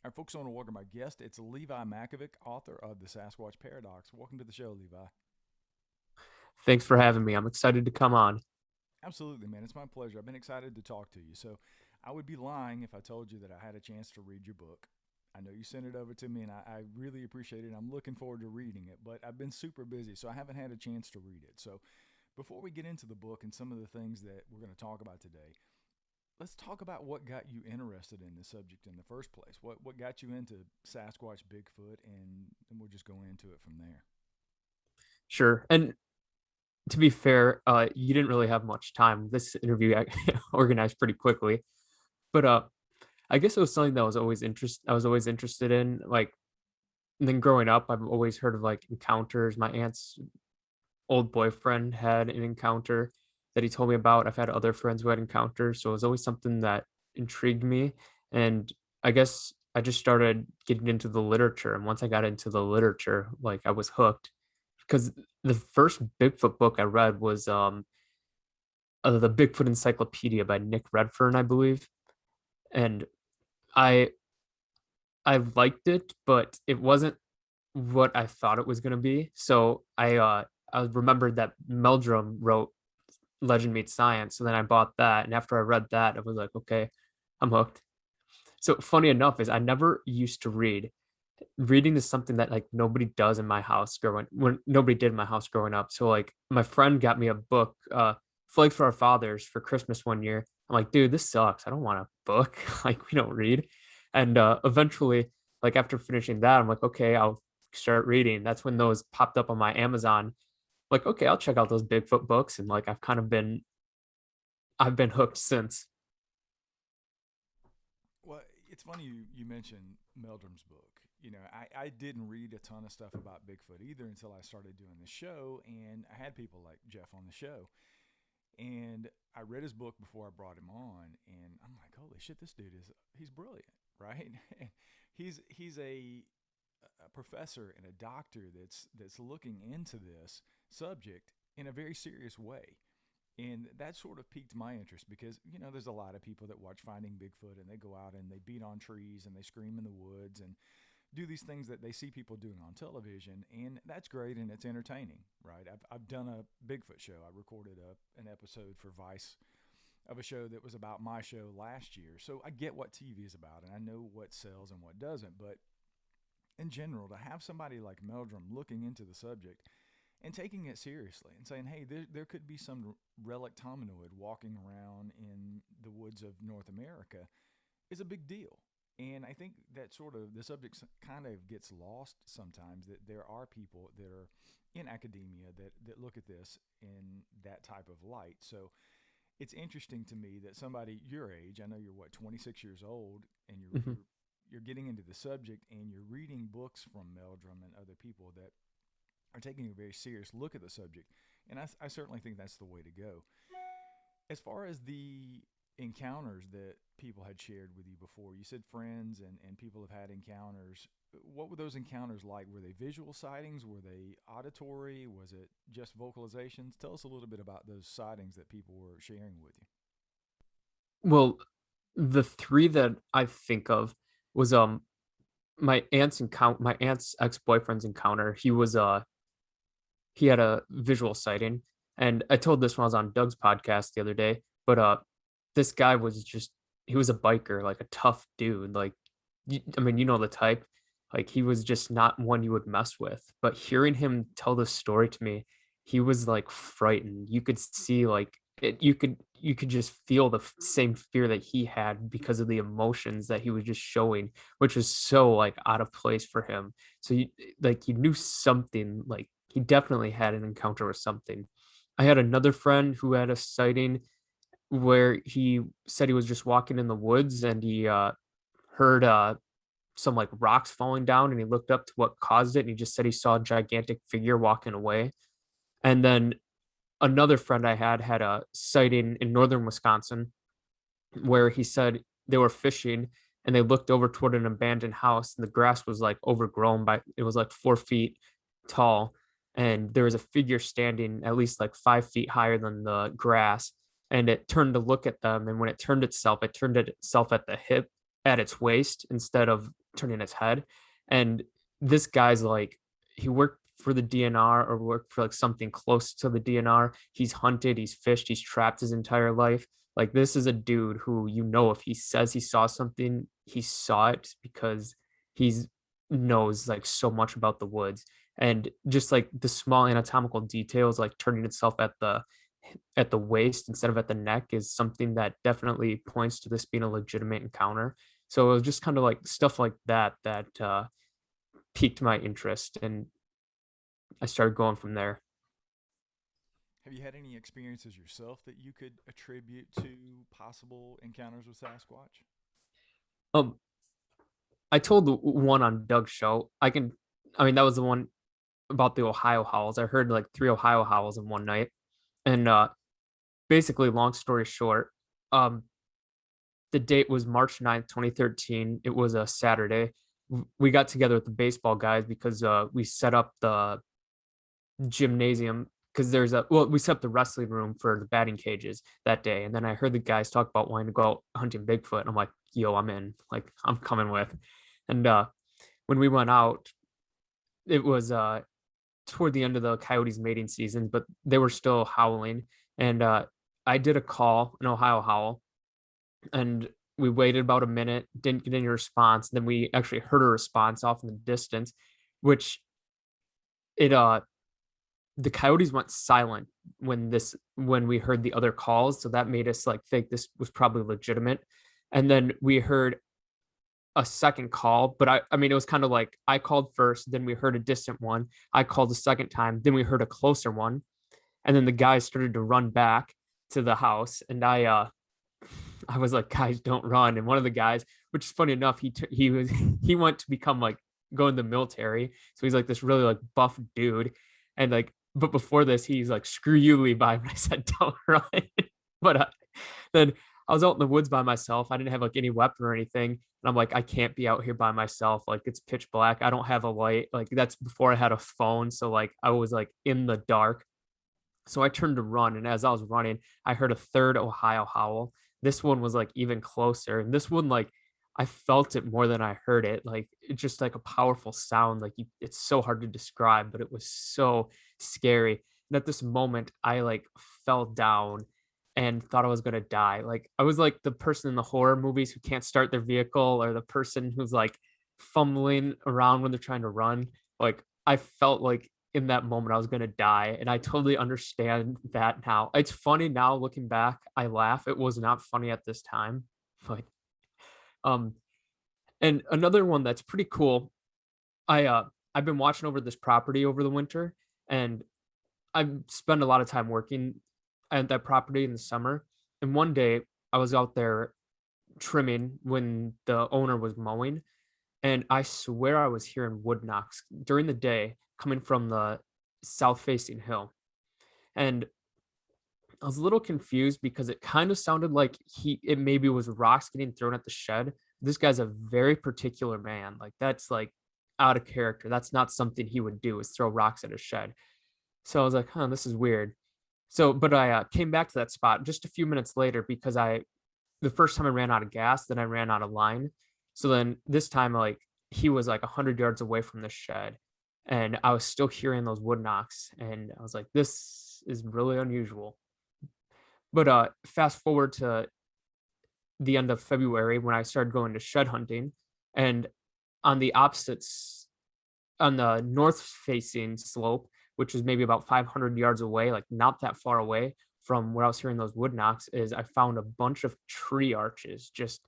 All right, folks, I want to welcome my guest. It's Levi Machovec, author of The Sasquatch Paradox. Welcome to the show, Levi. Thanks for having me. I'm excited to come on. Absolutely, man. It's my pleasure. I've been excited to talk to you. So, I would be lying if I told you that I had a chance to read your book. I know you sent it over to me, and I really appreciate it. I'm looking forward to reading it, but I've been super busy, so I haven't had a chance to read it. So, before we get into the book and some of the things that we're going to talk about today, let's talk about what got you interested in this subject in the first place. What got you into Sasquatch, Bigfoot, and we'll just go into it from there. Sure. And to be fair, you didn't really have much time. This interview I organized pretty quickly, but I guess it was something that I was always interested in. Like, and then growing up, I've always heard of like encounters. My aunt's old boyfriend had an encounter that he told me about. I've had other friends who had encounters, so it was always something that intrigued me. And I guess I just started getting into the literature. And once I got into the literature, like I was hooked because the first Bigfoot book I read was the Bigfoot Encyclopedia by Nick Redfern, I believe. And I I liked it, but it wasn't what I thought it was going to be. So I remembered that Meldrum wrote Legend Meets Science, so then I bought that, and after I read that, I was like, okay, I'm hooked. So funny enough is I never used to read. Reading is something that like nobody does in my house growing when nobody did in my house growing up. So like my friend got me a book, Flag for Our Fathers for Christmas one year. I'm like, dude, this sucks. I don't want a book. Like we don't read. And eventually, like after finishing that, I'm like, okay, I'll start reading. That's when those popped up on my Amazon. Like, okay, I'll check out those Bigfoot books. And like I've been hooked since. Well, it's funny you mentioned Meldrum's book. I didn't read a ton of stuff about Bigfoot either until I started doing the show, and I had people like Jeff on the show. And I read his book before I brought him on, and I'm like, holy shit, this dude he's brilliant, right? he's a professor and a doctor that's looking into this subject in a very serious way. And that sort of piqued my interest because, there's a lot of people that watch Finding Bigfoot and they go out and they beat on trees and they scream in the woods and do these things that they see people doing on television. And that's great and it's entertaining, right? I've done a Bigfoot show. I recorded an episode for Vice of a show that was about my show last year. So I get what TV is about and I know what sells and what doesn't. But in general, to have somebody like Meldrum looking into the subject and taking it seriously and saying, hey, there could be some relic hominoid walking around in the woods of North America is a big deal. And I think that sort of the subject kind of gets lost sometimes that there are people that are in academia that look at this in that type of light. So it's interesting to me that somebody your age, I know you're what, 26 years old, and Mhm. you're getting into the subject and you're reading books from Meldrum and other people that are taking a very serious look at the subject. And I certainly think that's the way to go. As far as the encounters that people had shared with you before, you said friends and people have had encounters. What were those encounters like? Were they visual sightings? Were they auditory? Was it just vocalizations? Tell us a little bit about those sightings that people were sharing with you. Well, the three that I think of was my aunt's ex-boyfriend's encounter. He had a visual sighting, and I told this when I was on Doug's podcast the other day, but this guy was just he was a biker, like a tough dude, like I mean, you know the type. Like he was just not one you would mess with. But hearing him tell the story to me, he was like frightened. You could see like you could just feel the same fear that he had because of the emotions that he was just showing, which was so like out of place for him. So you knew something, like he definitely had an encounter with something. I had another friend who had a sighting where he said he was just walking in the woods and he heard some like rocks falling down, and he looked up to what caused it, and he just said he saw a gigantic figure walking away. And then another friend I had a sighting in northern Wisconsin where he said they were fishing and they looked over toward an abandoned house, and the grass was like overgrown by it was like 4 feet tall, and there was a figure standing at least like 5 feet higher than the grass, and it turned to look at them, and when it turned itself at the hip, at its waist instead of turning its head. And this guy's like, he worked for the DNR or worked for like something close to the DNR. He's hunted, he's fished, he's trapped his entire life. Like this is a dude who, if he says he saw something, he saw it because he's knows like so much about the woods. And just like the small anatomical details, like turning itself at the waist instead of at the neck, is something that definitely points to this being a legitimate encounter. So it was just kind of like stuff like that that piqued my interest, and I started going from there. Have you had any experiences yourself that you could attribute to possible encounters with Sasquatch? Um, I told the one on Doug's show. I mean, that was the one about the Ohio howls. I heard like three Ohio howls in one night, and basically, long story short, um, the date was March 9th, 2013. It was a Saturday. We got together with the baseball guys because we set up the gymnasium because we set up the wrestling room for the batting cages that day. And then I heard the guys talk about wanting to go out hunting Bigfoot. And I'm like, yo, I'm in. Like, I'm coming with. And when we went out, it was toward the end of the coyotes mating season, but they were still howling. And I did a call, an Ohio howl, and we waited about a minute, didn't get any response. Then we actually heard a response off in the distance, which it the coyotes went silent when we heard the other calls, so that made us like think this was probably legitimate. And then we heard a second call, but I mean it was kind of like I called first, then we heard a distant one. I called a second time, then we heard a closer one, and then the guys started to run back to the house, and I was like, guys, don't run. And one of the guys, which is funny enough, he was he went to become like go in the military, so he's like this really like buff dude, and like but before this he's like screw you Levi when I said don't run. But then I was out in the woods by myself. I didn't have like any weapon or anything, and I'm like, I can't be out here by myself. Like it's pitch black. I don't have a light. Like that's before I had a phone, so like I was like in the dark. So I turned to run, and as I was running, I heard a third Ohio howl. This one was like even closer, and this one like I felt it more than I heard it. Like it's just like a powerful sound. It's so hard to describe, but it was so scary. And at this moment, I like fell down and thought I was gonna die. Like I was like the person in the horror movies who can't start their vehicle, or the person who's like fumbling around when they're trying to run. Like I felt like in that moment I was gonna die, and I totally understand that now. It's funny now looking back. I laugh. It was not funny at this time, but um. And another one that's pretty cool. I've been watching over this property over the winter, and I've spent a lot of time working at that property in the summer. And one day I was out there trimming when the owner was mowing, and I swear I was hearing wood knocks during the day coming from the south facing hill. And I was a little confused because it kind of sounded like it maybe was rocks getting thrown at the shed. This guy's a very particular man. Like that's like out of character. That's not something he would do, is throw rocks at a shed. So I was like, huh, this is weird. So, but I came back to that spot just a few minutes later because the first time I ran out of gas, then I ran out of line. So then this time, like he was like 100 yards away from the shed, and I was still hearing those wood knocks, and I was like, this is really unusual. But fast forward to the end of February when I started going to shed hunting, and on the opposites, on the north facing slope, which is maybe about 500 yards away, like not that far away from where I was hearing those wood knocks, is I found a bunch of tree arches, just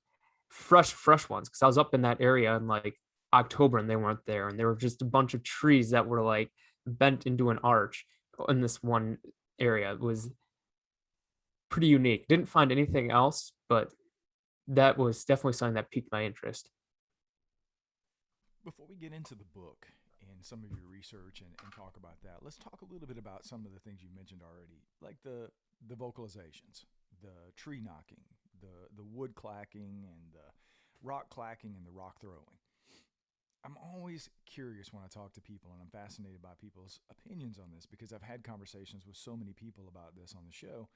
fresh ones, because I was up in that area in like October and they weren't there, and there were just a bunch of trees that were like bent into an arch in this one area. It was pretty unique. Didn't find anything else, but that was definitely something that piqued my interest. Before we get into the book and some of your research and talk about that, let's talk a little bit about some of the things you mentioned already, like the vocalizations, the tree knocking, the wood clacking, and the rock clacking and the rock throwing. I'm always curious when I talk to people, and I'm fascinated by people's opinions on this because I've had conversations with so many people about this on the show.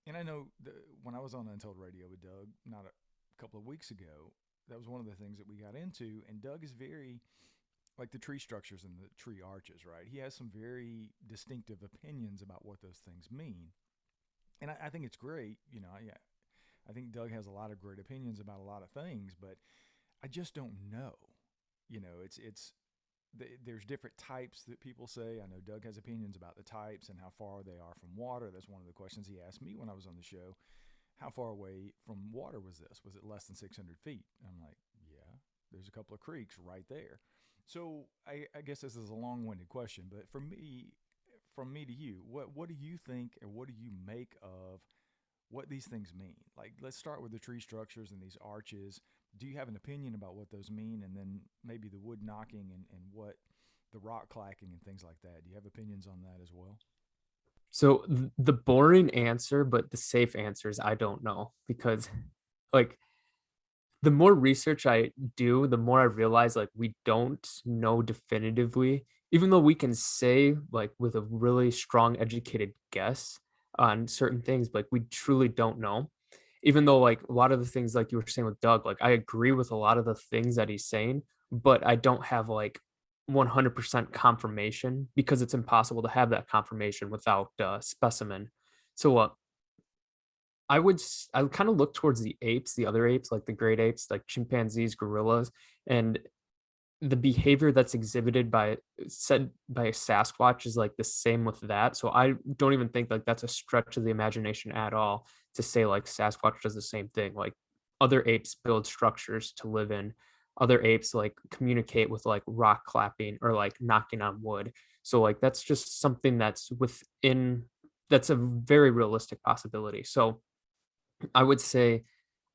And I know when I was on Untold Radio with Doug, not a couple of weeks ago, that was one of the things that we got into. And Doug is very like the tree structures and the tree arches, right? He has some very distinctive opinions about what those things mean, and I think it's great. Yeah, I think Doug has a lot of great opinions about a lot of things, but I just don't know. It's there's different types that people say. I know Doug has opinions about the types and how far they are from water. That's one of the questions he asked me when I was on the show. How far away from water was this? Was it less than 600 feet? And I'm like, yeah, there's a couple of creeks right there. So I guess this is a long-winded question, but from me to you, what do you think, or what do you make of what these things mean? Like, let's start with the tree structures and these arches. Do you have an opinion about what those mean? And then maybe the wood knocking and what the rock clacking and things like that. Do you have opinions on that as well? So the boring answer, but the safe answer is I don't know because like the more research I do, the more I realize like we don't know definitively, even though we can say like with a really strong educated guess on certain things, like we truly don't know. Even though like a lot of the things like you were saying with Doug, like I agree with a lot of the things that he's saying, but I don't have like 100% confirmation because it's impossible to have that confirmation without specimen. So I kind of look towards the apes, the other apes, like the great apes, like chimpanzees, gorillas, and the behavior that's exhibited by said by a Sasquatch is like the same with that. So I don't even think like that's a stretch of the imagination at all to say like Sasquatch does the same thing. Like other apes build structures to live in. Other apes like communicate with like rock clapping or like knocking on wood. So like that's just something that's a very realistic possibility. So I would say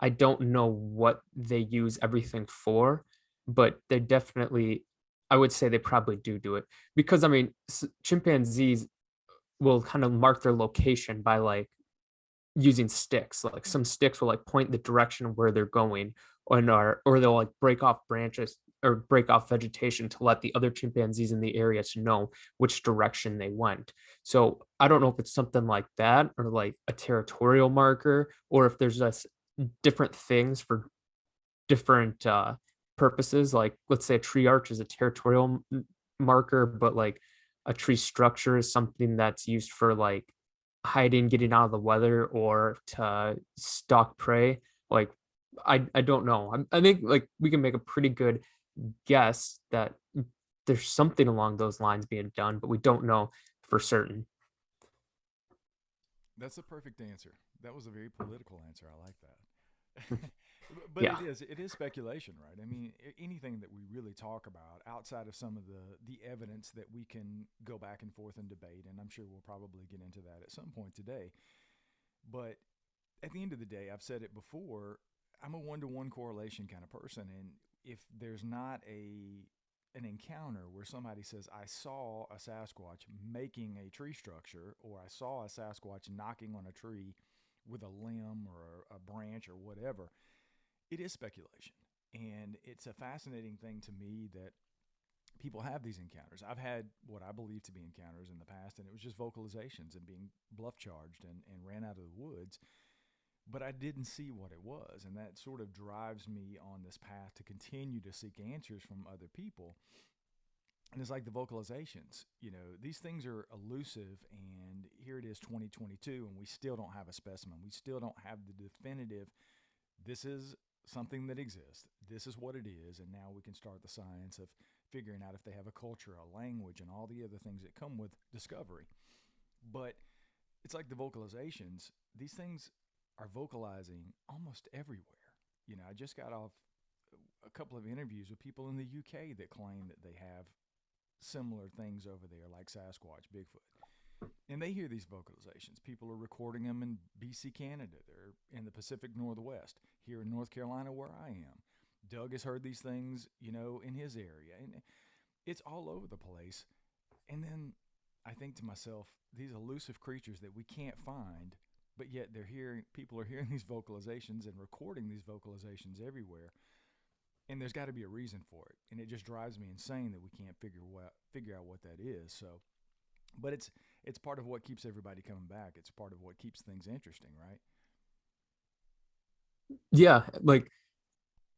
I don't know what they use everything for, but they definitely I would say they probably do it because I mean chimpanzees will kind of mark their location by like using sticks. Like some sticks will like point the direction of where they're going, or they'll like break off branches or break off vegetation to let the other chimpanzees in the area to know which direction they went. So I don't know if it's something like that or like a territorial marker, or if there's just different things for different purposes. Like let's say a tree arch is a territorial marker, but like a tree structure is something that's used for like hiding, getting out of the weather, or to stalk prey. Like I don't know. I think like we can make a pretty good guess that there's something along those lines being done, but we don't know for certain. That's a perfect answer. That was a very political answer. I like that. But Yeah. it is speculation, right? I mean, anything that we really talk about outside of some of the evidence that we can go back and forth and debate, and I'm sure we'll probably get into that at some point today. But at the end of the day, I've said it before, I'm a one-to-one correlation kind of person, and if there's not a an encounter where somebody says, I saw a Sasquatch making a tree structure, or I saw a Sasquatch knocking on a tree with a limb or a branch or whatever, it is speculation. And it's a fascinating thing to me that people have these encounters. I've had what I believe to be encounters in the past, and it was just vocalizations and being bluff charged and ran out of the woods. But I didn't see what it was. And that sort of drives me on this path to continue to seek answers from other people. And it's like the vocalizations, these things are elusive. And here it is, 2022, and we still don't have a specimen. We still don't have the definitive, this is something that exists. This is what it is. And now we can start the science of figuring out if they have a culture, a language, and all the other things that come with discovery. But it's like the vocalizations. These things are vocalizing almost everywhere. I just got off a couple of interviews with people in the UK that claim that they have similar things over there, like Sasquatch, Bigfoot. And they hear these vocalizations. People are recording them in BC, Canada. They're in the Pacific Northwest, here in North Carolina, where I am. Doug has heard these things, in his area. And it's all over the place. And then I think to myself, these elusive creatures that we can't find, but yet people are hearing these vocalizations and recording these vocalizations everywhere. And there's got to be a reason for it. And it just drives me insane that we can't figure out what that is. So, but it's part of what keeps everybody coming back. It's part of what keeps things interesting, right? Yeah, like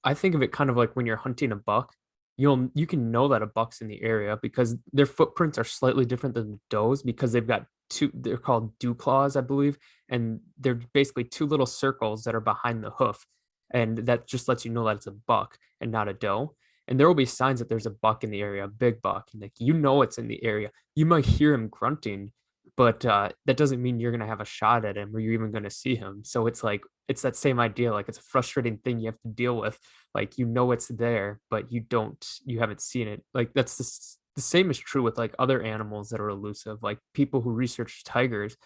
I think of it kind of like when you're hunting a buck, you can know that a buck's in the area because their footprints are slightly different than the does because they've got two, they're called dew claws, I believe, and they're basically two little circles that are behind the hoof, and that just lets you know that it's a buck and not a doe. And there will be signs that there's a buck in the area, a big buck, and like you know it's in the area. You might hear him grunting, but that doesn't mean you're gonna have a shot at him or you're even gonna see him. So it's like it's that same idea. Like it's a frustrating thing you have to deal with. Like you know it's there, but you haven't seen it. Like that's the same is true with like other animals that are elusive. Like people who research tigers,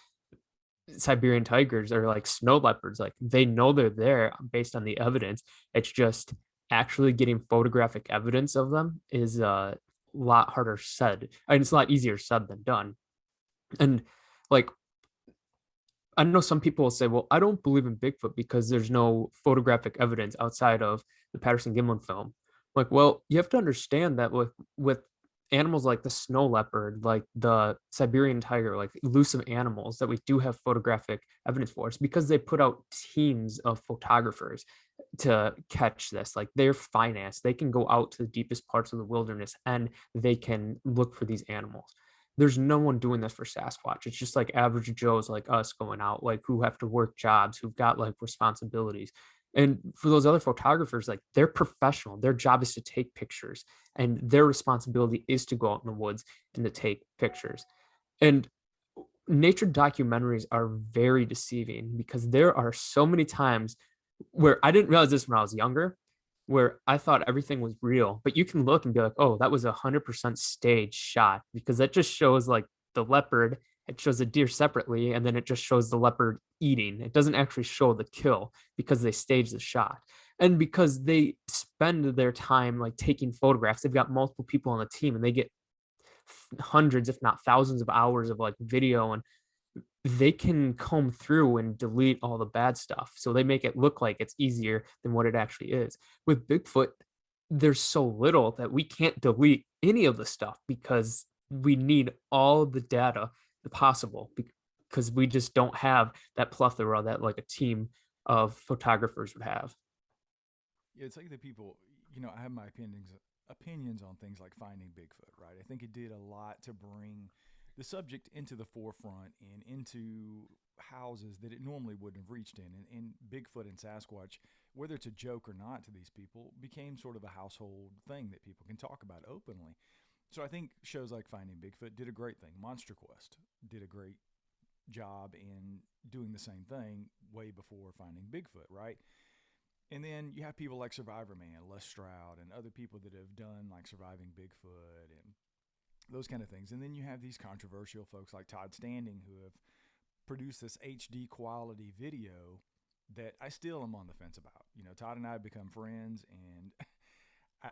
Siberian tigers, or like snow leopards. Like they know they're there based on the evidence. It's just actually getting photographic evidence of them is a lot harder said. And it's a lot easier said than done. And like I know some people will say, well, I don't believe in Bigfoot because there's no photographic evidence outside of the Patterson Gimlin film. Like, well, you have to understand that with animals like the snow leopard, like the Siberian tiger, like elusive animals that we do have photographic evidence for, it's because they put out teams of photographers to catch this. Like they're financed, they can go out to the deepest parts of the wilderness and they can look for these animals. There's no one doing this for Sasquatch. It's just like average Joes like us going out, like who have to work jobs, who've got like responsibilities. And for those other photographers, like they're professional. Their job is to take pictures, and their responsibility is to go out in the woods and to take pictures. And nature documentaries are very deceiving because there are so many times where I didn't realize this when I was younger, where I thought everything was real, but you can look and be like, oh, that was 100% stage shot because that just shows like the leopard, it shows the deer separately, and then it just shows the leopard eating. It doesn't actually show the kill because they stage the shot. And because they spend their time like taking photographs, they've got multiple people on the team and they get hundreds, if not thousands of hours of like video, and they can comb through and delete all the bad stuff. So they make it look like it's easier than what it actually is. With Bigfoot, there's so little that we can't delete any of the stuff because we need all the data possible because we just don't have that plethora that like a team of photographers would have. Yeah, it's like the people, I have my opinions on things like finding Bigfoot, right? I think it did a lot to bring the subject into the forefront and into houses that it normally wouldn't have reached in. And Bigfoot and Sasquatch, whether it's a joke or not to these people, became sort of a household thing that people can talk about openly. So I think shows like Finding Bigfoot did a great thing. Monster Quest did a great job in doing the same thing way before Finding Bigfoot, right? And then you have people like Survivor Man, Les Stroud, and other people that have done like Surviving Bigfoot and those kind of things. And then you have these controversial folks like Todd Standing who have produced this HD quality video that I still am on the fence about. Todd and I have become friends, and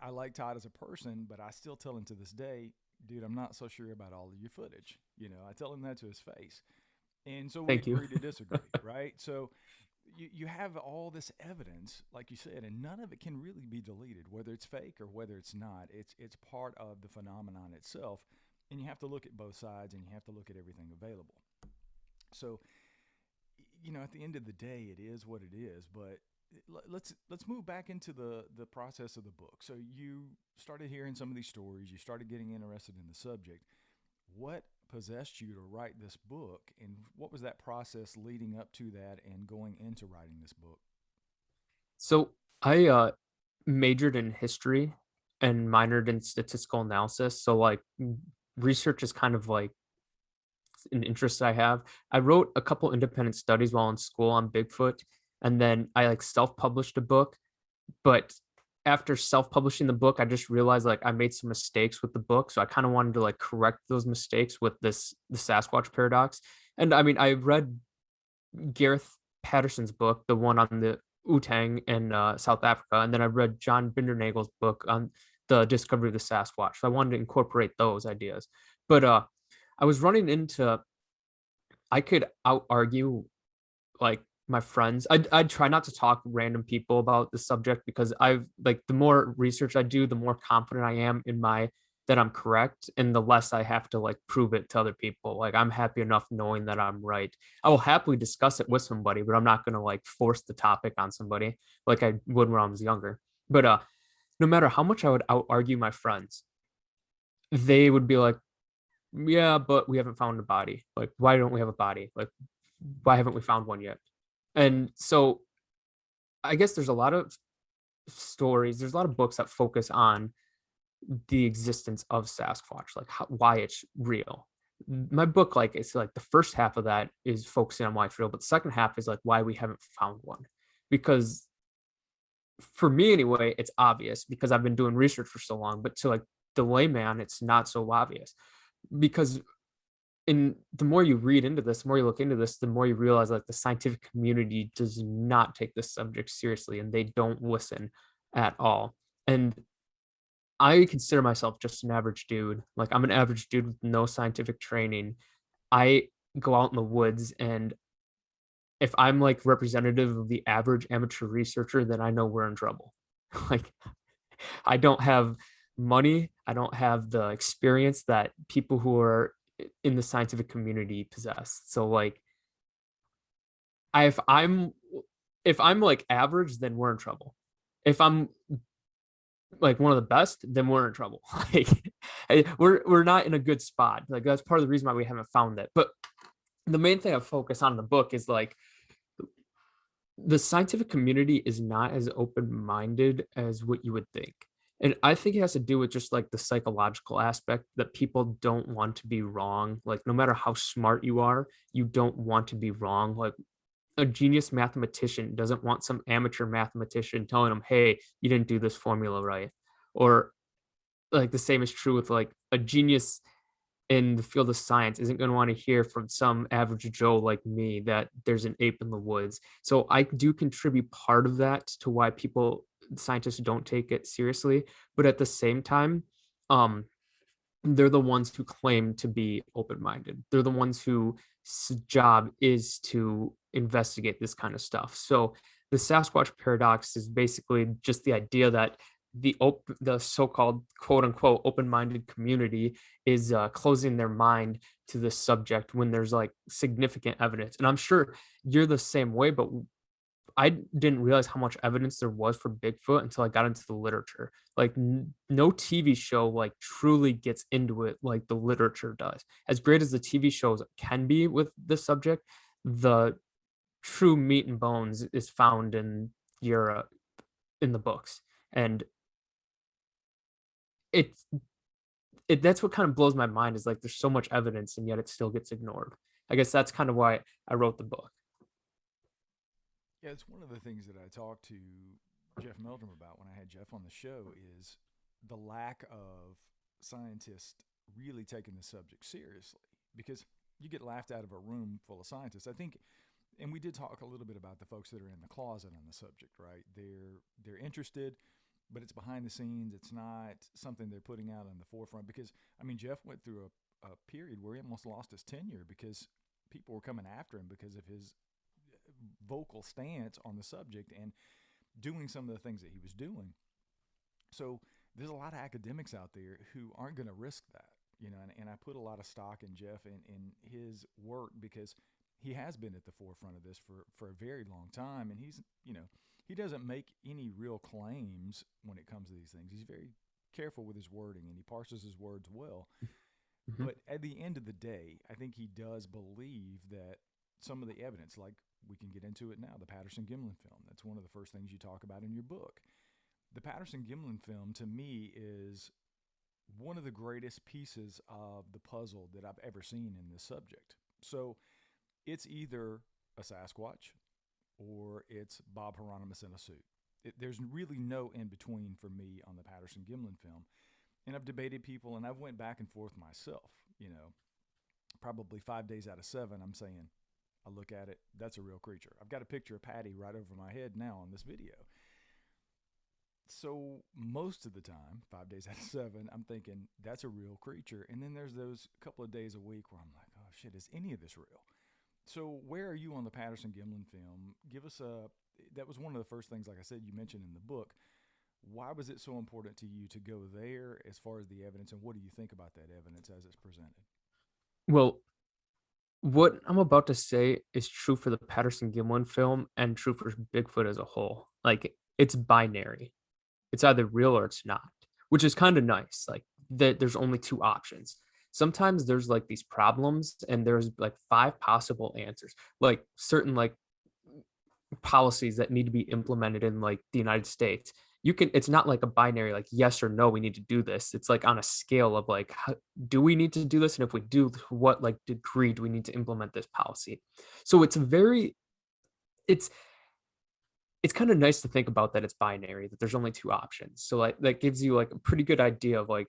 I like Todd as a person, but I still tell him to this day, dude, I'm not so sure about all of your footage. I tell him that to his face. And so we Thank you. agree to disagree, right? So you have all this evidence, like you said, and none of it can really be deleted, whether it's fake or whether it's not. It's part of the phenomenon itself, and you have to look at both sides, and you have to look at everything available. So, at the end of the day, it is what it is. But let's move back into the process of the book. So you started hearing some of these stories, you started getting interested in the subject. What possessed you to write this book, and what was that process leading up to that and going into writing this book? So I majored in history and minored in statistical analysis. So like research is kind of like an interest I have. I wrote a couple independent studies while in school on Bigfoot, and then I like self-published a book. But after self-publishing the book, I just realized like I made some mistakes with the book, so I kind of wanted to like correct those mistakes with the Sasquatch paradox. And I mean, I read Gareth Patterson's book, the one on the Utang in South Africa, and then I read John Bindernagel's book on the discovery of the Sasquatch. So I wanted to incorporate those ideas. But I was running into I could out argue like my friends. I'd try not to talk to random people about the subject because I've like the more research I do, the more confident I am in my that I'm correct, and the less I have to like prove it to other people. Like I'm happy enough knowing that I'm right. I will happily discuss it with somebody, but I'm not gonna like force the topic on somebody like I would when I was younger. But no matter how much I would out argue my friends, they would be like, yeah, but we haven't found a body. Like, why don't we have a body? Like, why haven't we found one yet? And so I guess there's a lot of stories, there's a lot of books that focus on the existence of Sasquatch, like why it's real. My book, like it's like the first half of that is focusing on why it's real, but the second half is like why we haven't found one. Because for me anyway, it's obvious because I've been doing research for so long, but to like the layman, it's not so obvious. Because in the more you read into this, the more you look into this, the more you realize like the scientific community does not take this subject seriously and they don't listen at all. And I consider myself just an average dude. Like I'm an average dude with no scientific training. I go out in the woods, and if I'm like representative of the average amateur researcher, then I know we're in trouble. Like I don't have money, I don't have the experience that people who are in the scientific community possess. So like I if I'm like average, then we're in trouble. If I'm like one of the best, then we're in trouble. Like we're not in a good spot. Like that's part of the reason why we haven't found it. But the main thing I focus on in the book is like the scientific community is not as open-minded as what you would think. And I think it has to do with just like the psychological aspect that people don't want to be wrong. Like no matter how smart you are, you don't want to be wrong. Like a genius mathematician doesn't want some amateur mathematician telling him, "Hey, you didn't do this formula right." Or like the same is true with like a genius in the field of science isn't going to want to hear from some average Joe like me that there's an ape in the woods. So I do contribute part of that to why people scientists don't take it seriously, but at the same time, um, they're the ones who claim to be open-minded. They're the ones whose job is to investigate this kind of stuff. So the Sasquatch paradox is basically just the idea that the so-called quote unquote open-minded community is closing their mind to the subject when there's like significant evidence. And I'm sure you're the same way, but I didn't realize how much evidence there was for Bigfoot until I got into the literature. Like no TV show like truly gets into it like the literature does. As great as the TV shows can be with this subject, the true meat and bones is found in Europe in the books. And it that's what kind of blows my mind is like there's so much evidence and yet it still gets ignored. I guess that's kind of why I wrote the book. Yeah, it's one of the things that I talked to Jeff Meldrum about when I had Jeff on the show is the lack of scientists really taking the subject seriously because you get laughed out of a room full of scientists. I think, and we did talk a little bit about the folks that are in the closet on the subject, right? They're interested, but it's behind the scenes. It's not something they're putting out on the forefront because I mean Jeff went through a period where he almost lost his tenure because people were coming after him because of his vocal stance on the subject and doing some of the things that he was doing. So there's a lot of academics out there who aren't going to risk that, you know, and I put a lot of stock in Jeff and in his work because he has been at the forefront of this for a very long time. And he's, you know, he doesn't make any real claims when it comes to these things. He's very careful with his wording and he parses his words well. Mhm. But at the end of the day, I think he does believe that some of the evidence, like we can get into it now, the Patterson Gimlin film, that's one of the first things you talk about in your book. The Patterson Gimlin film, to me, is one of the greatest pieces of the puzzle that I've ever seen in this subject. So it's either a Sasquatch or it's Bob Hieronymus in a suit. There's really no in between for me on the Patterson Gimlin film. And I've debated people and I've went back and forth myself, you know, probably 5 days out of 7, I'm saying, I look at it, that's a real creature. I've got a picture of Patty right over my head now on this video. So most of the time, 5 days out of 7, I'm thinking that's a real creature. And then there's those couple of days a week where I'm like, oh shit, is any of this real? So where are you on the Patterson Gimlin film? Give us a. That was one of the first things, like I said, you mentioned in the book. Why was it so important to you to go there as far as the evidence, and what do you think about that evidence as it's presented? Well, what I'm about to say is true for the Patterson Gimlin film and true for Bigfoot as a whole. Like it's binary. it's either real or it's not, which is kind of nice. Like that there's only two options. Sometimes there's like these problems and there's like five possible answers, like certain like policies that need to be implemented in like the United States. You can, it's not like a binary like yes or no we need to do this. It's like on a scale of like how, do we need to do this, and if we do, what like degree do we need to implement this policy. So it's very, it's it's kind of nice to think about that it's binary, that there's only two options. So like that gives you like a pretty good idea of like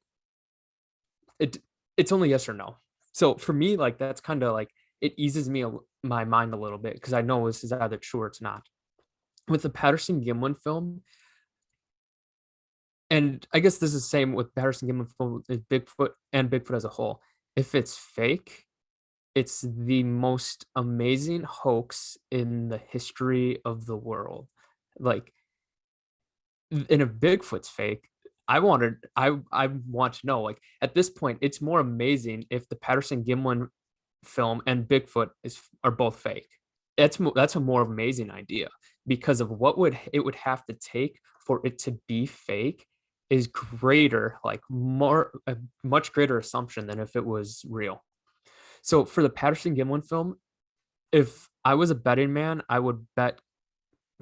it, it's only yes or no. So for me, like that's kind of like it eases me my mind a little bit because I know this is either true or it's not. With the Patterson Gimlin film, and I guess this is the same with Patterson Gimlin film, Bigfoot and Bigfoot as a whole. If it's fake, it's the most amazing hoax in the history of the world. Like, and if Bigfoot's fake, I want to know, like at this point, it's more amazing if the Patterson Gimlin film and Bigfoot are both fake. That's a more amazing idea because of what would it would have to take for it to be fake is greater, like more a much greater assumption than if it was real. So for the Patterson Gimlin film, if I was a betting man, I would bet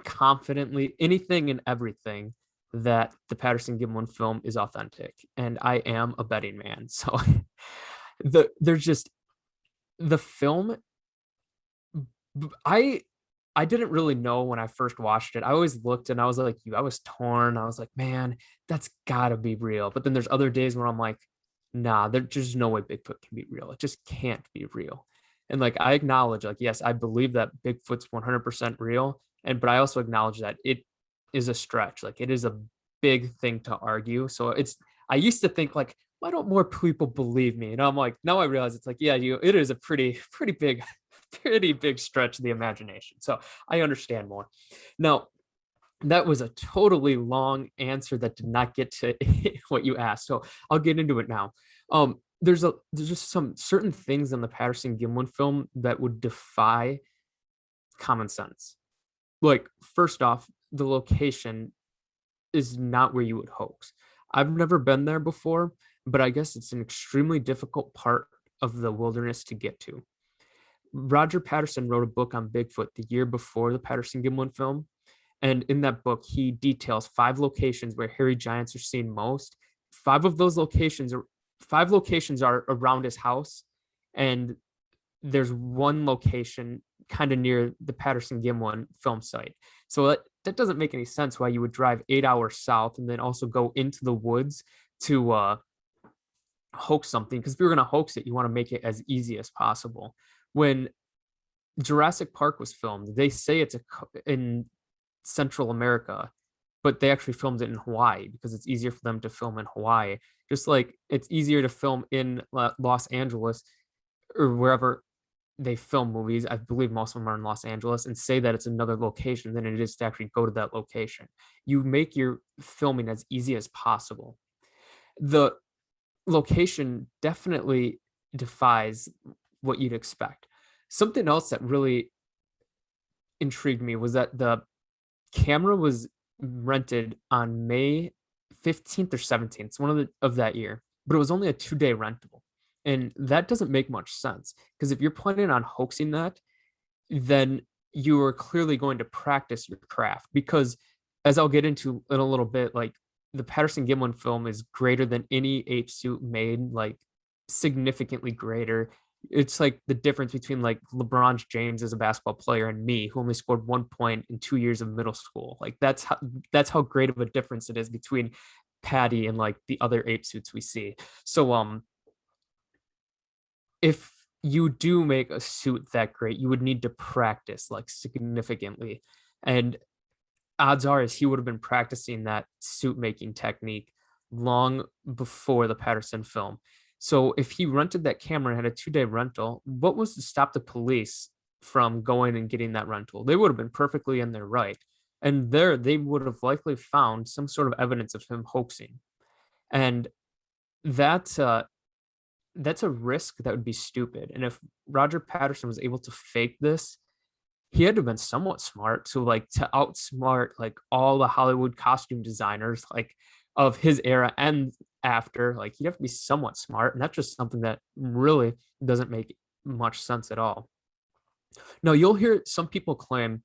confidently anything and everything that the Patterson Gimlin film is authentic, and I am a betting man. So there's just the film. I I didn't really know when I first watched it. I always looked and I was like you, I was torn. I was like, man, that's gotta be real. But then there's other days where I'm like, nah, there's just no way Bigfoot can be real. It just can't be real. And like I acknowledge, like, yes, I believe that Bigfoot's 100% real. And but I also acknowledge that it is a stretch. Like it is a big thing to argue. So it's I used to think like, why don't more people believe me? And I'm like, now I realize it's like, yeah, it is a pretty big pretty big stretch of the imagination. So I understand more. Now, that was a totally long answer that did not get to what you asked. So I'll get into it now. There's just some certain things in the Patterson Gimlin film that would defy common sense. Like first off, the location is not where you would hoax. I've never been there before, but I guess it's an extremely difficult part of the wilderness to get to. Roger Patterson wrote a book on Bigfoot the year before the Patterson Gimlin film. And in that book, he details five locations where hairy giants are seen most. Five of those locations are five locations are around his house. And there's one location kind of near the Patterson Gimlin film site. So that doesn't make any sense why you would drive 8 hours south and then also go into the woods to hoax something. Because if you're going to hoax it, you want to make it as easy as possible. When Jurassic Park was filmed, they say it's in Central America, but they actually filmed it in Hawaii because it's easier for them to film in Hawaii. Just like it's easier to film in Los Angeles or wherever they film movies. I believe most of them are in Los Angeles, and say that it's another location than it is to actually go to that location. You make your filming as easy as possible. The location definitely defies what you'd expect. Something else that really intrigued me was that the camera was rented on May 15th or 17th, it's one of that year, but it was only a 2-day rental. And that doesn't make much sense because if you're planning on hoaxing that, then you are clearly going to practice your craft because as I'll get into in a little bit, like the Patterson Gimlin film is greater than any ape suit made, like significantly greater. It's like the difference between like LeBron James as a basketball player and me, who only scored 1 point in 2 years of middle school. Like that's how great of a difference it is between Patty and like the other ape suits we see. So if you do make a suit that great, you would need to practice like significantly. And odds are is he would have been practicing that suit making technique long before the Patterson film. So if he rented that camera and had a 2-day rental, what was to stop the police from going and getting that rental? They would have been perfectly in their right. And there they would have likely found some sort of evidence of him hoaxing. And that that's a risk that would be stupid. And if Roger Patterson was able to fake this, he had to have been somewhat smart to like to outsmart like all the Hollywood costume designers like of his era and after. Like you'd have to be somewhat smart, and that's just something that really doesn't make much sense at all. No, you'll hear some people claim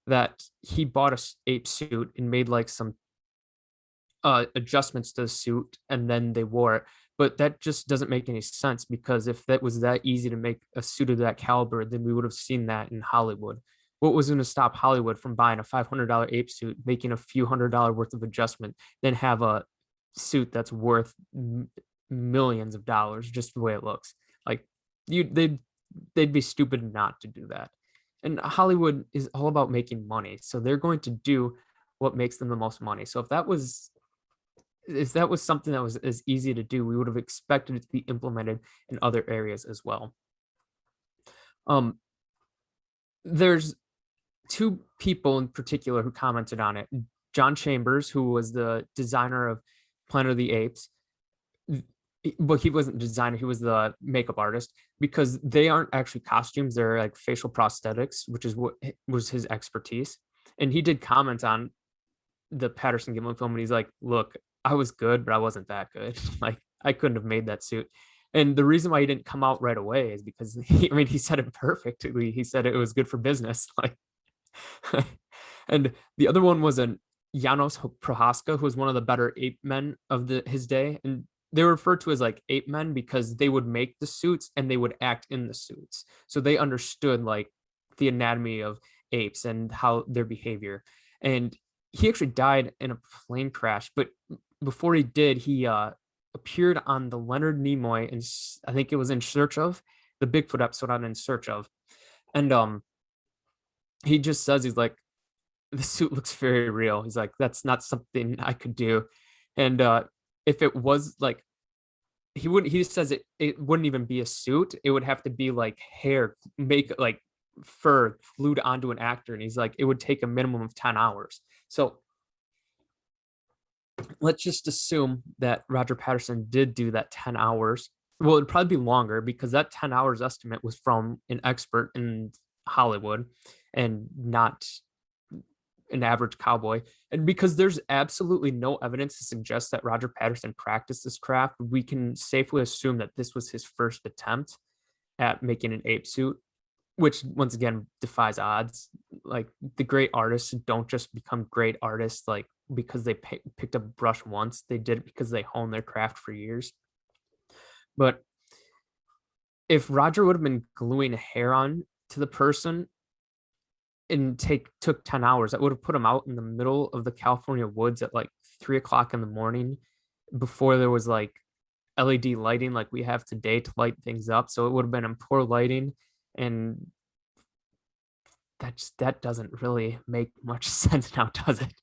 that he bought a ape suit and made like some adjustments to the suit and then they wore it. But that just doesn't make any sense because if that was that easy to make a suit of that caliber, then we would have seen that in Hollywood. What was going to stop Hollywood from buying a $500 ape suit, making a few $100 worth of adjustment, then have a suit that's worth millions of dollars just the way it looks? Like you, they'd be stupid not to do that. And Hollywood is all about making money, so they're going to do what makes them the most money. So if that was something that was as easy to do, we would have expected it to be implemented in other areas as well. Um, there's two people in particular who commented on it. John Chambers, who was the designer of Planet of the Apes, but he wasn't the designer, he was the makeup artist because they aren't actually costumes, they're like facial prosthetics, which is what was his expertise. And he did comment on the Patterson Gimlin film and he's like, look, I was good, but I wasn't that good. Like I couldn't have made that suit. And the reason why he didn't come out right away is because I mean, he said it perfectly. He said it was good for business. Like, and the other one was an Janos Prohaska, who was one of the better ape men of his day. And they were referred to as like ape men because they would make the suits and they would act in the suits. So they understood like the anatomy of apes and how their behavior. And he actually died in a plane crash, but before he did, he appeared on the Leonard Nimoy, and I think it was In Search of, the Bigfoot episode on In Search of, and he just says he's like, the suit looks very real. He's like, that's not something I could do, and if it was like, he wouldn't. He says it wouldn't even be a suit. It would have to be like hair, make like fur glued onto an actor, and he's like, it would take a minimum of 10 hours. So let's just assume that Roger Patterson did do that 10 hours. Well, it'd probably be longer because that 10 hours estimate was from an expert in Hollywood and not an average cowboy. And because there's absolutely no evidence to suggest that Roger Patterson practiced this craft, we can safely assume that this was his first attempt at making an ape suit, which once again defies odds. Like the great artists don't just become great artists like because they picked up a brush once. They did it because they honed their craft for years. But if Roger would have been gluing hair on to the person and took 10 hours, that would have put him out in the middle of the California woods at like 3 o'clock in the morning before there was like LED lighting like we have today to light things up. So it would have been in poor lighting, and that doesn't really make much sense now, does it?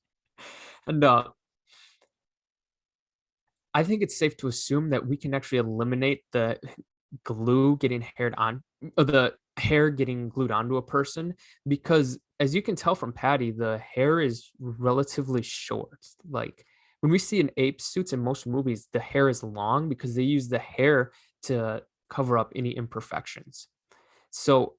And I think it's safe to assume that we can actually eliminate the glue getting haired on, the hair getting glued onto a person, because as you can tell from Patty, the hair is relatively short. Like when we see in ape suits in most movies, the hair is long because they use the hair to cover up any imperfections. So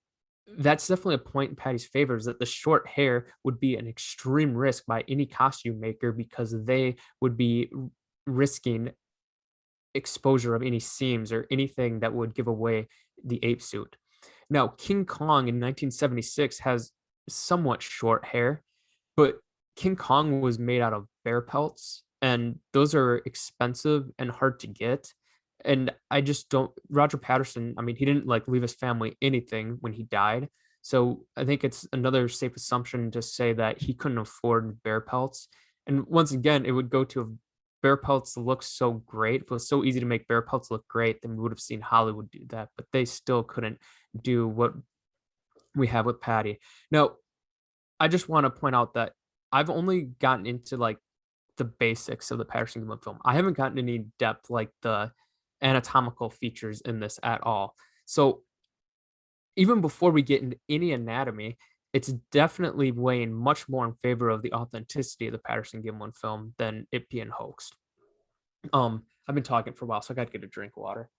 that's definitely a point in Patty's favor, is that the short hair would be an extreme risk by any costume maker because they would be risking exposure of any seams or anything that would give away the ape suit. Now, King Kong in 1976 has somewhat short hair, but King Kong was made out of bear pelts, and those are expensive and hard to get. And I just don't. Roger Patterson, I mean, he didn't like leave his family anything when he died. So I think it's another safe assumption to say that he couldn't afford bear pelts. And once again, it would go to bear pelts look so great. If it was so easy to make bear pelts look great, then we would have seen Hollywood do that. But they still couldn't do what we have with Patty. Now, I just want to point out that I've only gotten into like the basics of the Patterson Gimlin film. I haven't gotten any depth like the anatomical features in this at all. So even before we get into any anatomy, it's definitely weighing much more in favor of the authenticity of the Patterson Gimlin film than it being hoaxed. I've been talking for a while, so I got to get a drink of water.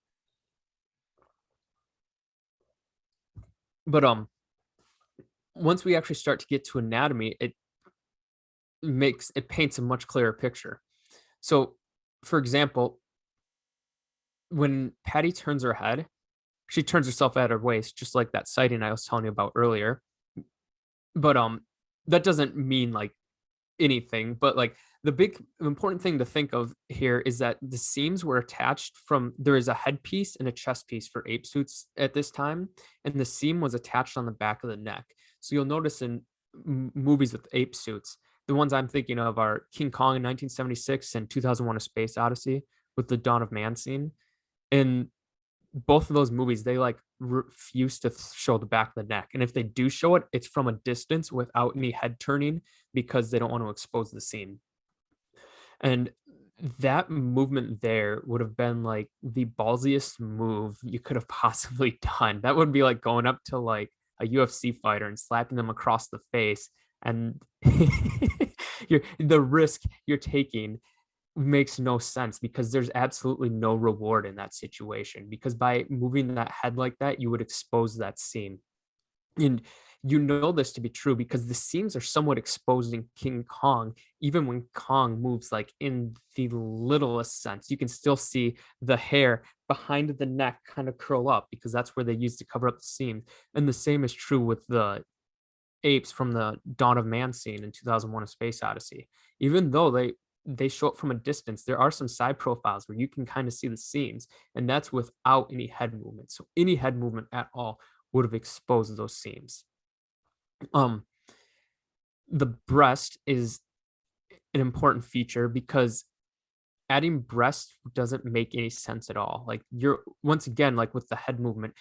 But once we actually start to get to anatomy, it paints a much clearer picture. So, for example, when Patty turns her head, she turns herself at her waist, just like that sighting I was telling you about earlier. But that doesn't mean like anything. But like the big important thing to think of here is that the seams were attached from there is a headpiece and a chest piece for ape suits at this time, and the seam was attached on the back of the neck. So you'll notice in movies with ape suits, the ones I'm thinking of are King Kong in 1976 and 2001: A Space Odyssey with the Dawn of Man scene. In both of those movies, they like refuse to show the back of the neck. And if they do show it, it's from a distance without any head turning because they don't want to expose the seam. And that movement there would have been like the ballsiest move you could have possibly done. That would be like going up to like a UFC fighter and slapping them across the face. And the risk you're taking makes no sense because there's absolutely no reward in that situation because by moving that head like that, you would expose that seam. And you know this to be true because the seams are somewhat exposed in King Kong. Even when Kong moves like in the littlest sense, you can still see the hair behind the neck kind of curl up because that's where they use to cover up the seam. And the same is true with the apes from the Dawn of Man scene in 2001: A Space Odyssey. Even though they show up from a distance, there are some side profiles where you can kind of see the seams, and that's without any head movement. So any head movement at all would have exposed those seams. Um, the breast is an important feature because adding breast doesn't make any sense at all. Like you're once again, like with the head movement,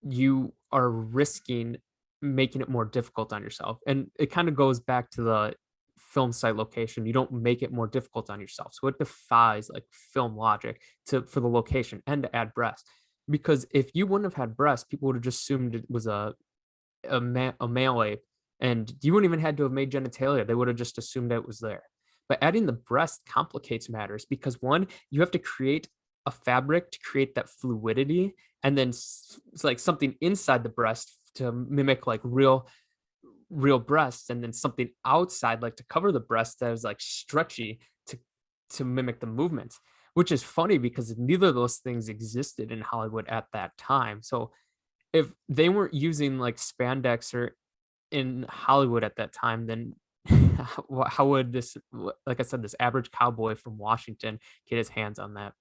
you are risking making it more difficult on yourself. And it kind of goes back to the film site location. You don't make it more difficult on yourself. So it defies like film logic to for the location and to add breast. Because if you wouldn't have had breast, people would have just assumed it was a male ape, and you wouldn't even had to have made genitalia. They would have just assumed that it was there. But adding the breast complicates matters because one, you have to create a fabric to create that fluidity, and then it's like something inside the breast to mimic like real breasts, and then something outside like to cover the breast that is like stretchy to mimic the movements. Which is funny because neither of those things existed in Hollywood at that time. So if they weren't using like spandex or in Hollywood at that time, then how would like I said, this average cowboy from Washington get his hands on that?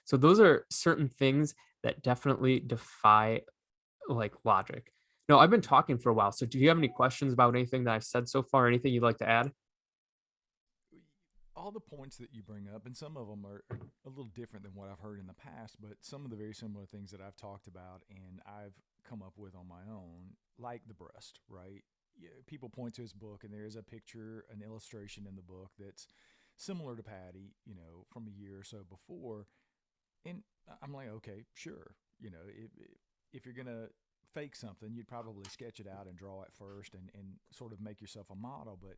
So those are certain things that definitely defy like logic. No, I've been talking for a while. So do you have any questions about anything that I've said so far? Anything you'd like to add? All the points that you bring up, and some of them are a little different than what I've heard in the past, but some of the very similar things that I've talked about and I've come up with on my own, like the breast, right? Yeah, people point to his book, and there is a picture, an illustration in the book that's similar to Patty, from a year or so before. And I'm like, okay, sure. If you're going to fake something, you'd probably sketch it out and draw it first and sort of make yourself a model. But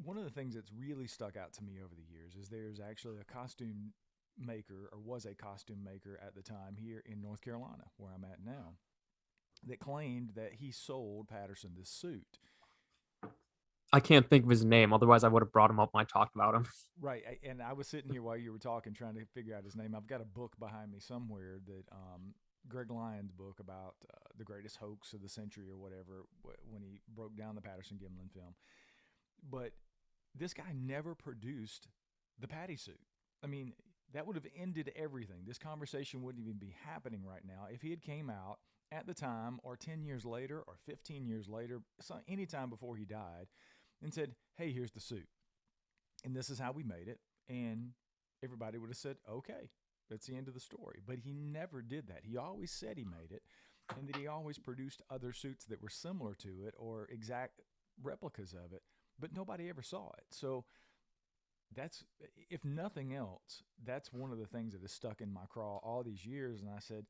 one of the things that's really stuck out to me over the years is there's actually a costume maker, or was a costume maker at the time here in North Carolina, where I'm at now, that claimed that he sold Patterson this suit. I can't think of his name. Otherwise, I would have brought him up when I talked about him. Right. And I was sitting here while you were talking trying to figure out his name. I've got a book behind me somewhere that Greg Lyon's book about the greatest hoax of the century or whatever, when he broke down the Patterson Gimlin film. But this guy never produced the Patty suit. I mean, that would have ended everything. This conversation wouldn't even be happening right now if he had came out at the time, or 10 years later, or 15 years later, any time before he died, and said, hey, here's the suit. And this is how we made it. And everybody would have said, okay, that's the end of the story. But he never did that. He always said he made it, and that he always produced other suits that were similar to it or exact replicas of it, but nobody ever saw it. So that's, if nothing else, that's one of the things that has stuck in my craw all these years. And I said,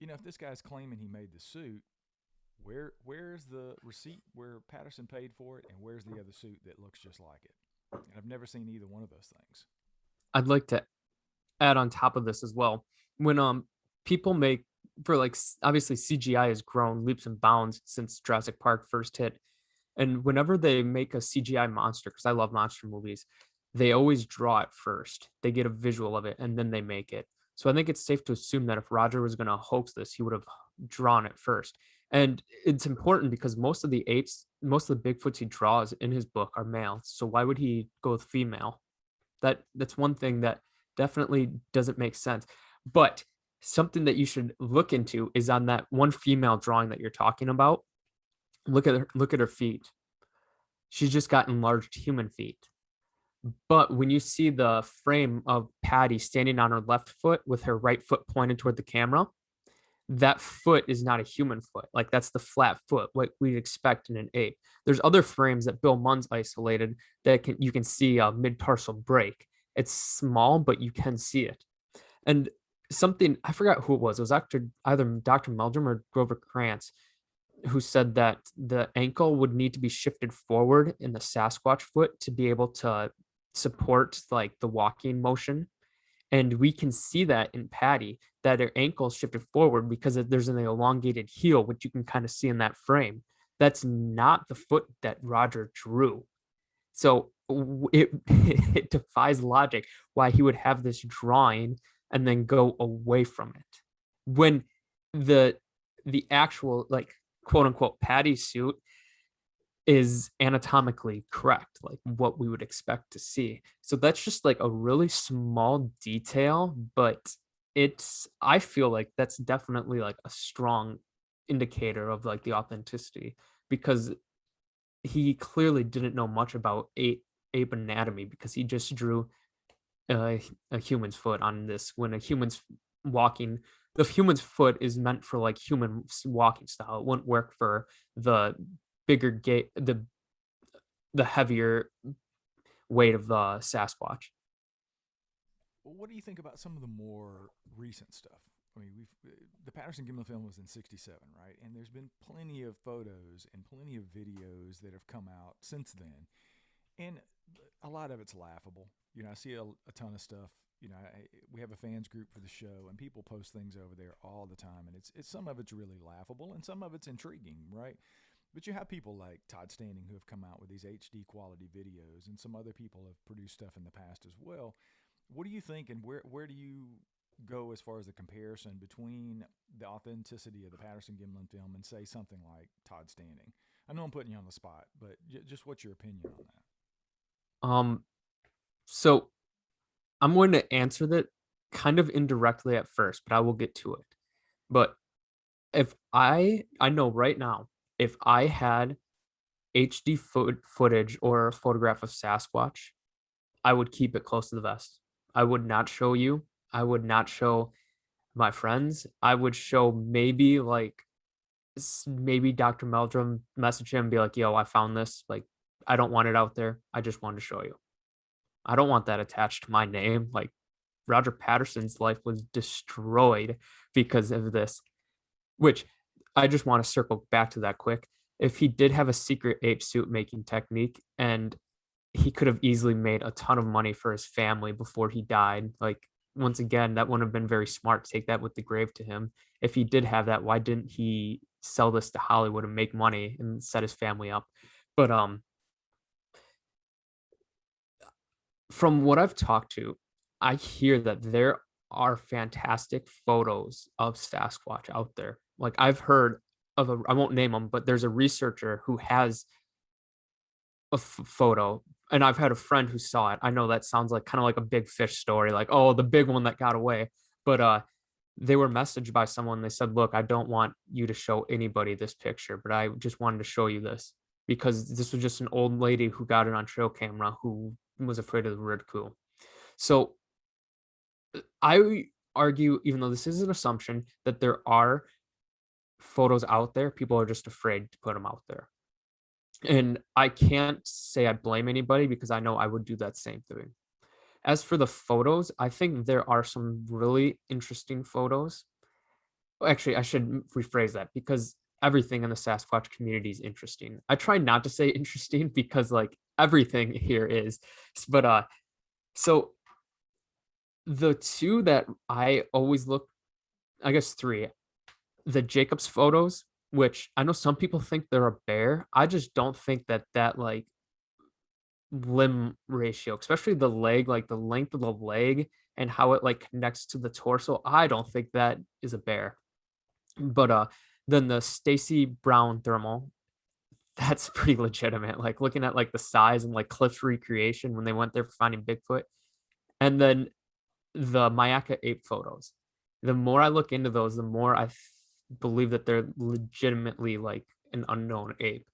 if this guy's claiming he made the suit, where's the receipt where Patterson paid for it, and where's the other suit that looks just like it? And I've never seen either one of those things. I'd like to add on top of this as well. When people make for like obviously CGI has grown leaps and bounds since Jurassic Park first hit. And whenever they make a CGI monster, because I love monster movies, they always draw it first. They get a visual of it and then they make it. So I think it's safe to assume that if Roger was going to hoax this, he would have drawn it first. And it's important because most of the Bigfoots he draws in his book are male. So why would he go with female? That's one thing that definitely doesn't make sense. But something that you should look into is on that one female drawing that you're talking about. Look at her feet. She's just got enlarged human feet. But when you see the frame of Patty standing on her left foot with her right foot pointed toward the camera, that foot is not a human foot. Like that's the flat foot, what we'd expect in an ape. There's other frames that Bill Munn's isolated that you can see a mid-tarsal break. It's small, but you can see it. And something I forgot who it was. It was either Dr. Meldrum or Grover Krantz who said that the ankle would need to be shifted forward in the Sasquatch foot to be able to support like the walking motion. And we can see that in Patty, that her ankle shifted forward because there's an elongated heel, which you can kind of see in that frame. That's not the foot that Roger drew. So it it defies logic why he would have this drawing and then go away from it when the actual like quote unquote Patty suit is anatomically correct, like what we would expect to see. So that's just like a really small detail, but I feel like that's definitely like a strong indicator of like the authenticity because he clearly didn't know much about ape anatomy because he just drew a human's foot on this when a human's walking the human's foot is meant for like human walking style. It wouldn't work for the bigger gait, the heavier weight of the Sasquatch. Well, what do you think about some of the more recent stuff? I mean, the Patterson Gimlin film was in '67, right? And there's been plenty of photos and plenty of videos that have come out since then, and a lot of it's laughable. You know, I see a ton of stuff. You know, we have a fans group for the show, and people post things over there all the time, and it's some of it's really laughable, and some of it's intriguing, right? But you have people like Todd Standing who have come out with these HD quality videos, and some other people have produced stuff in the past as well. What do you think, and where do you go as far as the comparison between the authenticity of the Patterson Gimlin film and say something like Todd Standing? I know I'm putting you on the spot, but just what's your opinion on that? Um, so I'm going to answer that kind of indirectly at first, but I will get to it. But if I know right now, if I had HD footage or a photograph of Sasquatch, I would keep it close to the vest. I would not show you. I would not show my friends. I would show maybe like maybe Dr. Meldrum message him and be like, "Yo, I found this. Like, I don't want it out there. I just wanted to show you. I don't want that attached to my name." Like Roger Patterson's life was destroyed because of this, which I just want to circle back to that quick. If he did have a secret ape suit making technique and he could have easily made a ton of money for his family before he died. Like once again, that wouldn't have been very smart to take that with the grave to him. If he did have that, why didn't he sell this to Hollywood and make money and set his family up? But from what I've talked to, I hear that there are fantastic photos of Sasquatch out there. Like I've heard of I won't name them, but there's a researcher who has a photo, and I've had a friend who saw it. I know that sounds like kind of like a big fish story, like oh, the big one that got away. But they were messaged by someone. They said, "Look, I don't want you to show anybody this picture, but I just wanted to show you this because this was just an old lady who got it on trail camera who was afraid of the ridicule." So I argue, even though this is an assumption, that there are photos out there, people are just afraid to put them out there. And I can't say I blame anybody because I know I would do that same thing. As for the photos, I think there are some really interesting photos. Actually, I should rephrase that because everything in the Sasquatch community is interesting. I try not to say interesting because like everything here is. But so the two that I always look, I guess three. the Jacobs photos, which I know some people think they're a bear. I just don't think that like limb ratio, especially the leg, like the length of the leg and how it like connects to the torso. I don't think that is a bear. But then the Stacy Brown thermal, that's pretty legitimate. Like looking at like the size and like Cliff's recreation when they went there for finding Bigfoot. And then the Mayaka ape photos. The more I look into those, the more believe that they're legitimately like an unknown ape.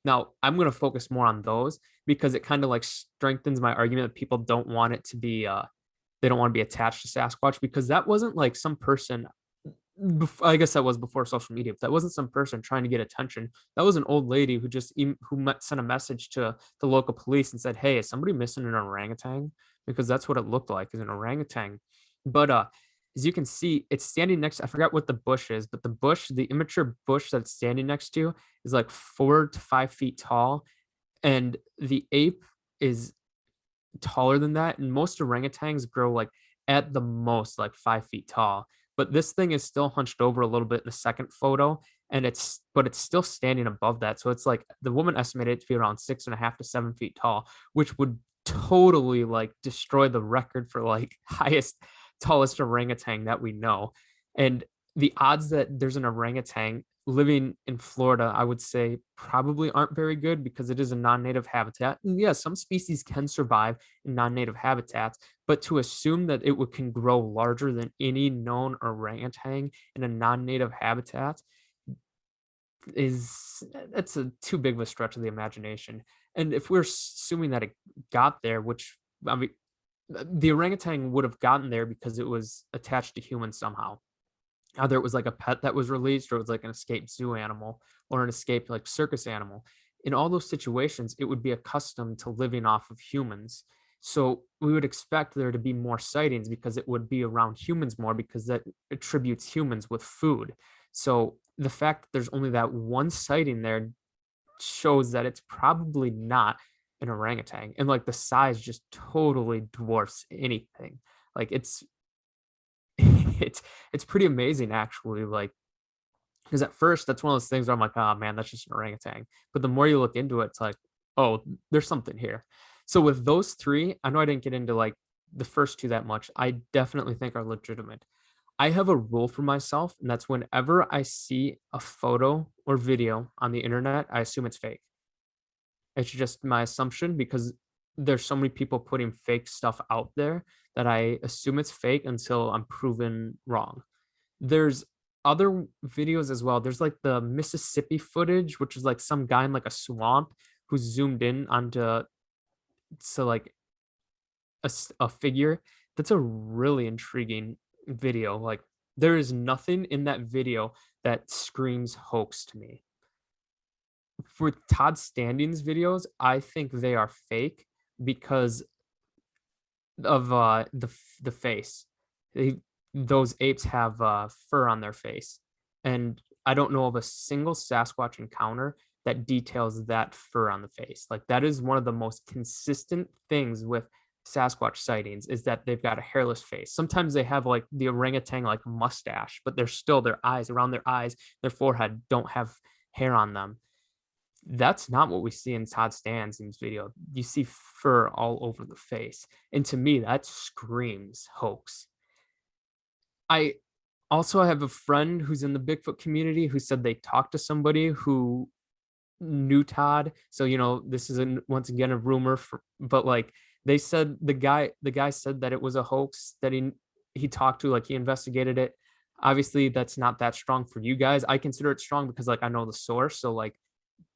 Now, I'm going to focus more on those because it kind of like strengthens my argument that people don't want it to be they don't want to be attached to Sasquatch, because that wasn't like some person. I guess that was before social media, but that wasn't some person trying to get attention. That was an old lady who just sent a message to the local police and said, "Hey, is somebody missing an orangutan?" Because that's what it looked like, is an orangutan. But as you can see, it's standing next. I forgot what the bush is, but the immature bush that's standing next to is like 4 to 5 feet tall, and the ape is taller than that, and most orangutans grow like at the most like 5 feet tall. But this thing is still hunched over a little bit in the second photo, and it's still standing above that. So it's like the woman estimated it to be around 6.5 to 7 feet tall, which would totally like destroy the record for like highest tallest orangutan that we know. And the odds that there's an orangutan living in Florida, I would say probably aren't very good because it is a non-native habitat. And yeah, some species can survive in non-native habitats, but to assume that can grow larger than any known orangutan in a non-native habitat is that's a too big of a stretch of the imagination. And if we're assuming that it got there, which I mean, the orangutan would have gotten there because it was attached to humans somehow. Either it was like a pet that was released, or it was like an escaped zoo animal or an escaped like circus animal. In all those situations, it would be accustomed to living off of humans. So we would expect there to be more sightings because it would be around humans more, because that attributes humans with food. So the fact that there's only that one sighting there shows that it's probably not an orangutan. And like the size just totally dwarfs anything. Like it's pretty amazing actually. Like, because at first that's one of those things where I'm like, oh man, that's just an orangutan. But the more you look into it, it's like, oh, there's something here. So with those three, I know I didn't get into like the first two that much. I definitely think are legitimate. I have a rule for myself, and that's whenever I see a photo or video on the internet, I assume it's fake. It's just my assumption because there's so many people putting fake stuff out there that I assume it's fake until I'm proven wrong. There's other videos as well. There's like the Mississippi footage, which is like some guy in like a swamp who zoomed in onto like a figure. That's a really intriguing video. Like there is nothing in that video that screams hoax to me. For Todd Standing's videos, I think they are fake because of the face. They, those apes have fur on their face, and I don't know of a single Sasquatch encounter that details that fur on the face. Like that is one of the most consistent things with Sasquatch sightings, is that they've got a hairless face. Sometimes they have like the orangutan like mustache, but they're still their eyes, around their eyes, their forehead don't have hair on them. That's not what we see in Todd Stanton's video. You see fur all over the face. And to me, that screams hoax. I also have a friend who's in the Bigfoot community who said they talked to somebody who knew Todd. So, this is once again a rumor, but like they said the guy said that it was a hoax, that he talked to, like he investigated it. Obviously, that's not that strong for you guys. I consider it strong because like I know the source. So like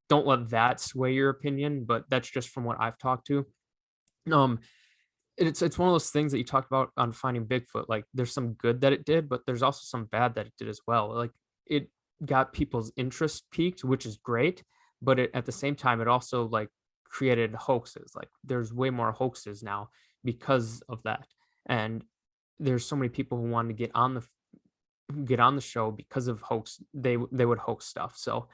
don't let that sway your opinion, but that's just from what I've talked to. Um, it's one of those things that you talked about on finding Bigfoot. Like there's some good that it did, but there's also some bad that it did as well. Like it got people's interest peaked, which is great, but at the same time, it also like created hoaxes. Like there's way more hoaxes now because of that, and there's so many people who want to get on the show because of hoax. They would hoax stuff. So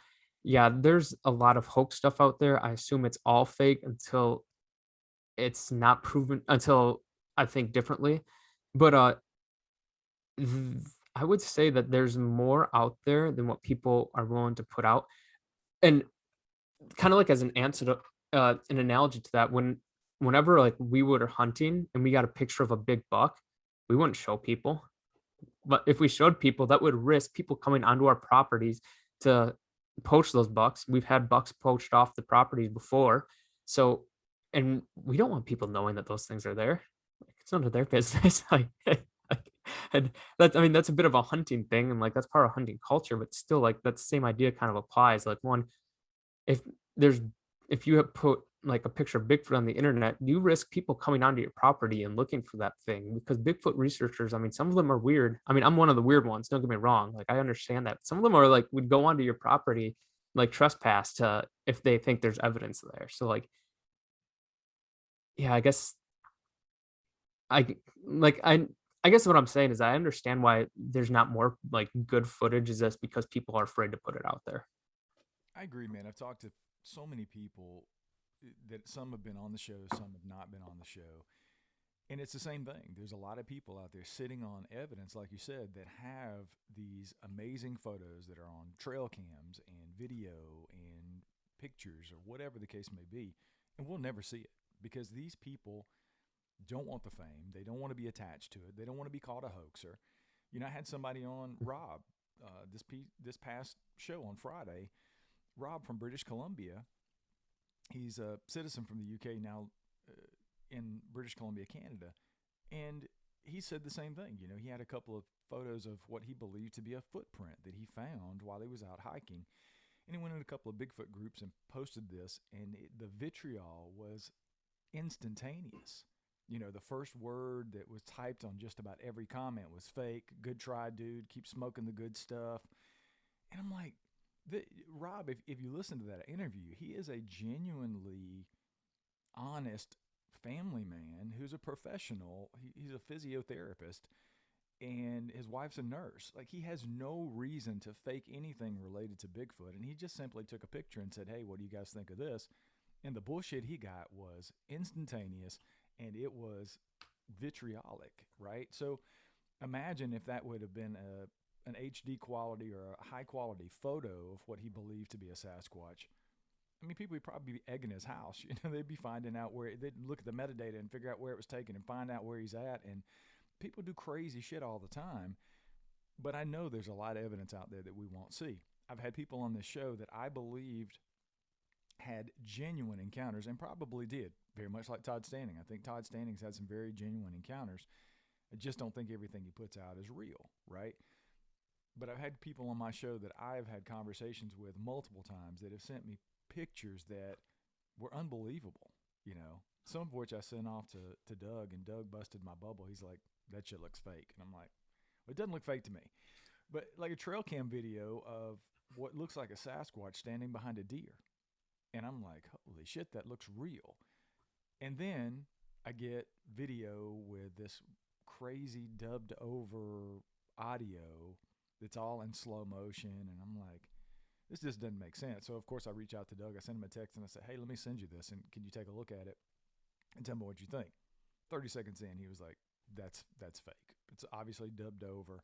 yeah, there's a lot of hoax stuff out there. I assume it's all fake until it's not proven, until I think differently. But I would say that there's more out there than what people are willing to put out. And kind of like as an answer to an analogy to that, whenever like we were hunting and we got a picture of a big buck, we wouldn't show people. But if we showed people, that would risk people coming onto our properties to poach those bucks. We've had bucks poached off the properties before. So, and we don't want people knowing that those things are there. Like, it's none of their business. And that's, I mean, that's a bit of a hunting thing. And like, that's part of hunting culture, but still like that same idea kind of applies. Like one, if there's if you have put like a picture of Bigfoot on the internet, you risk people coming onto your property and looking for that thing because Bigfoot researchers, I mean, some of them are weird. I mean, I'm one of the weird ones, don't get me wrong. Like I understand that. Some of them are like would go onto your property like trespass to if they think there's evidence there. So like, yeah, I guess I like I guess what I'm saying is I understand why there's not more like good footage is just because people are afraid to put it out there. I agree, man. I've talked to so many people that some have been on the show, some have not been on the show. And it's the same thing. There's a lot of people out there sitting on evidence, like you said, that have these amazing photos that are on trail cams and video and pictures or whatever the case may be. And we'll never see it because these people don't want the fame. They don't want to be attached to it. They don't want to be called a hoaxer. You know, I had somebody on Rob this past show on Friday. Rob from British Columbia. He's a citizen from the UK now, in British Columbia, Canada, and he said the same thing. You know, he had a couple of photos of what he believed to be a footprint that he found while he was out hiking, and he went in a couple of Bigfoot groups and posted this, and the vitriol was instantaneous. You know, the first word that was typed on just about every comment was fake. Good try, dude. Keep smoking the good stuff. And I'm like, Rob, if you listen to that interview, he is a genuinely honest family man who's a professional. He's a physiotherapist, and his wife's a nurse. Like, he has no reason to fake anything related to Bigfoot. And he just simply took a picture and said, hey, what do you guys think of this? And the bullshit he got was instantaneous and it was vitriolic, right? So imagine if that would have been an HD quality or a high quality photo of what he believed to be a Sasquatch. I mean, people would probably be egging his house. You know, they'd be finding out where they'd look at the metadata and figure out where it was taken and find out where he's at. And people do crazy shit all the time. But I know there's a lot of evidence out there that we won't see. I've had people on this show that I believed had genuine encounters and probably did, very much like Todd Standing. I think Todd Standing's had some very genuine encounters. I just don't think everything he puts out is real, right? But I've had people on my show that I've had conversations with multiple times that have sent me pictures that were unbelievable, you know, some of which I sent off to Doug, and Doug busted my bubble. He's like, that shit looks fake. And I'm like, well, it doesn't look fake to me. But like a trail cam video of what looks like a Sasquatch standing behind a deer. And I'm like, holy shit, that looks real. And then I get video with this crazy dubbed over audio that's all in slow motion. And I'm like, this just doesn't make sense. So, of course, I reach out to Doug. I send him a text and I say, hey, let me send you this. And can you take a look at it and tell me what you think? 30 seconds in, he was like, that's fake. It's obviously dubbed over.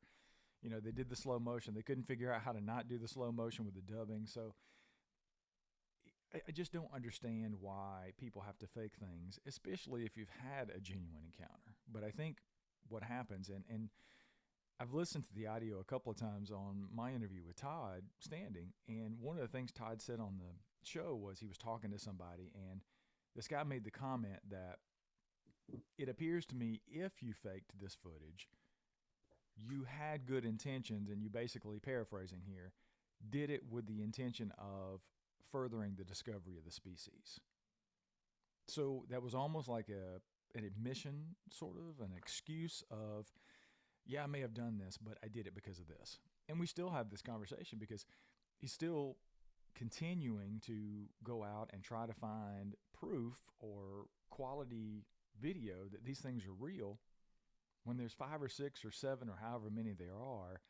You know, they did the slow motion. They couldn't figure out how to not do the slow motion with the dubbing. So I just don't understand why people have to fake things, especially if you've had a genuine encounter. But I think what happens, and I've listened to the audio a couple of times on my interview with Todd Standing, and one of the things Todd said on the show was he was talking to somebody, and this guy made the comment that it appears to me if you faked this footage, you had good intentions, and you basically, paraphrasing here, did it with the intention of furthering the discovery of the species. So that was almost like an admission, sort of an excuse of, yeah, I may have done this, but I did it because of this. And we still have this conversation because he's still continuing to go out and try to find proof or quality video that these things are real when there's 5 or 6 or 7 or however many there are,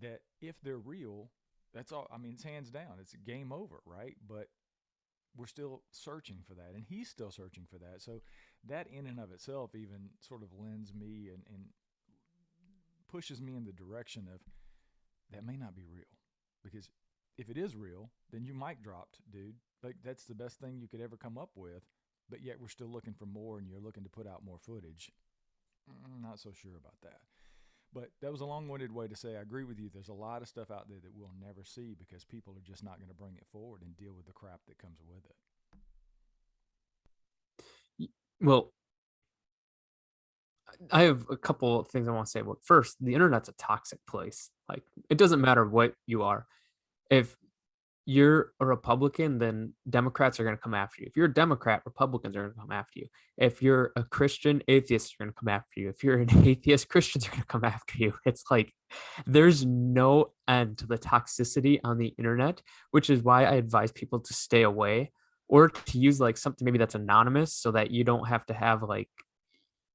that if they're real, that's all. I mean, it's hands down. It's game over, right? But we're still searching for that, and he's still searching for that. So that in and of itself even sort of lends me and pushes me in the direction of that may not be real. Because if it is real, then you mic dropped, dude. Like, that's the best thing you could ever come up with. But yet we're still looking for more, and you're looking to put out more footage. Not so sure about that. But that was a long-winded way to say I agree with you. There's a lot of stuff out there that we'll never see because people are just not going to bring it forward and deal with the crap that comes with it. Well, I have a couple of things I want to say. Well, first, the internet's a toxic place. Like, it doesn't matter what you are. If you're a Republican, then Democrats are going to come after you. If you're a Democrat, Republicans are going to come after you. If you're a Christian, atheists are going to come after you. If you're an atheist, Christians are going to come after you. It's like there's no end to the toxicity on the internet, which is why I advise people to stay away or to use like something maybe that's anonymous so that you don't have to have like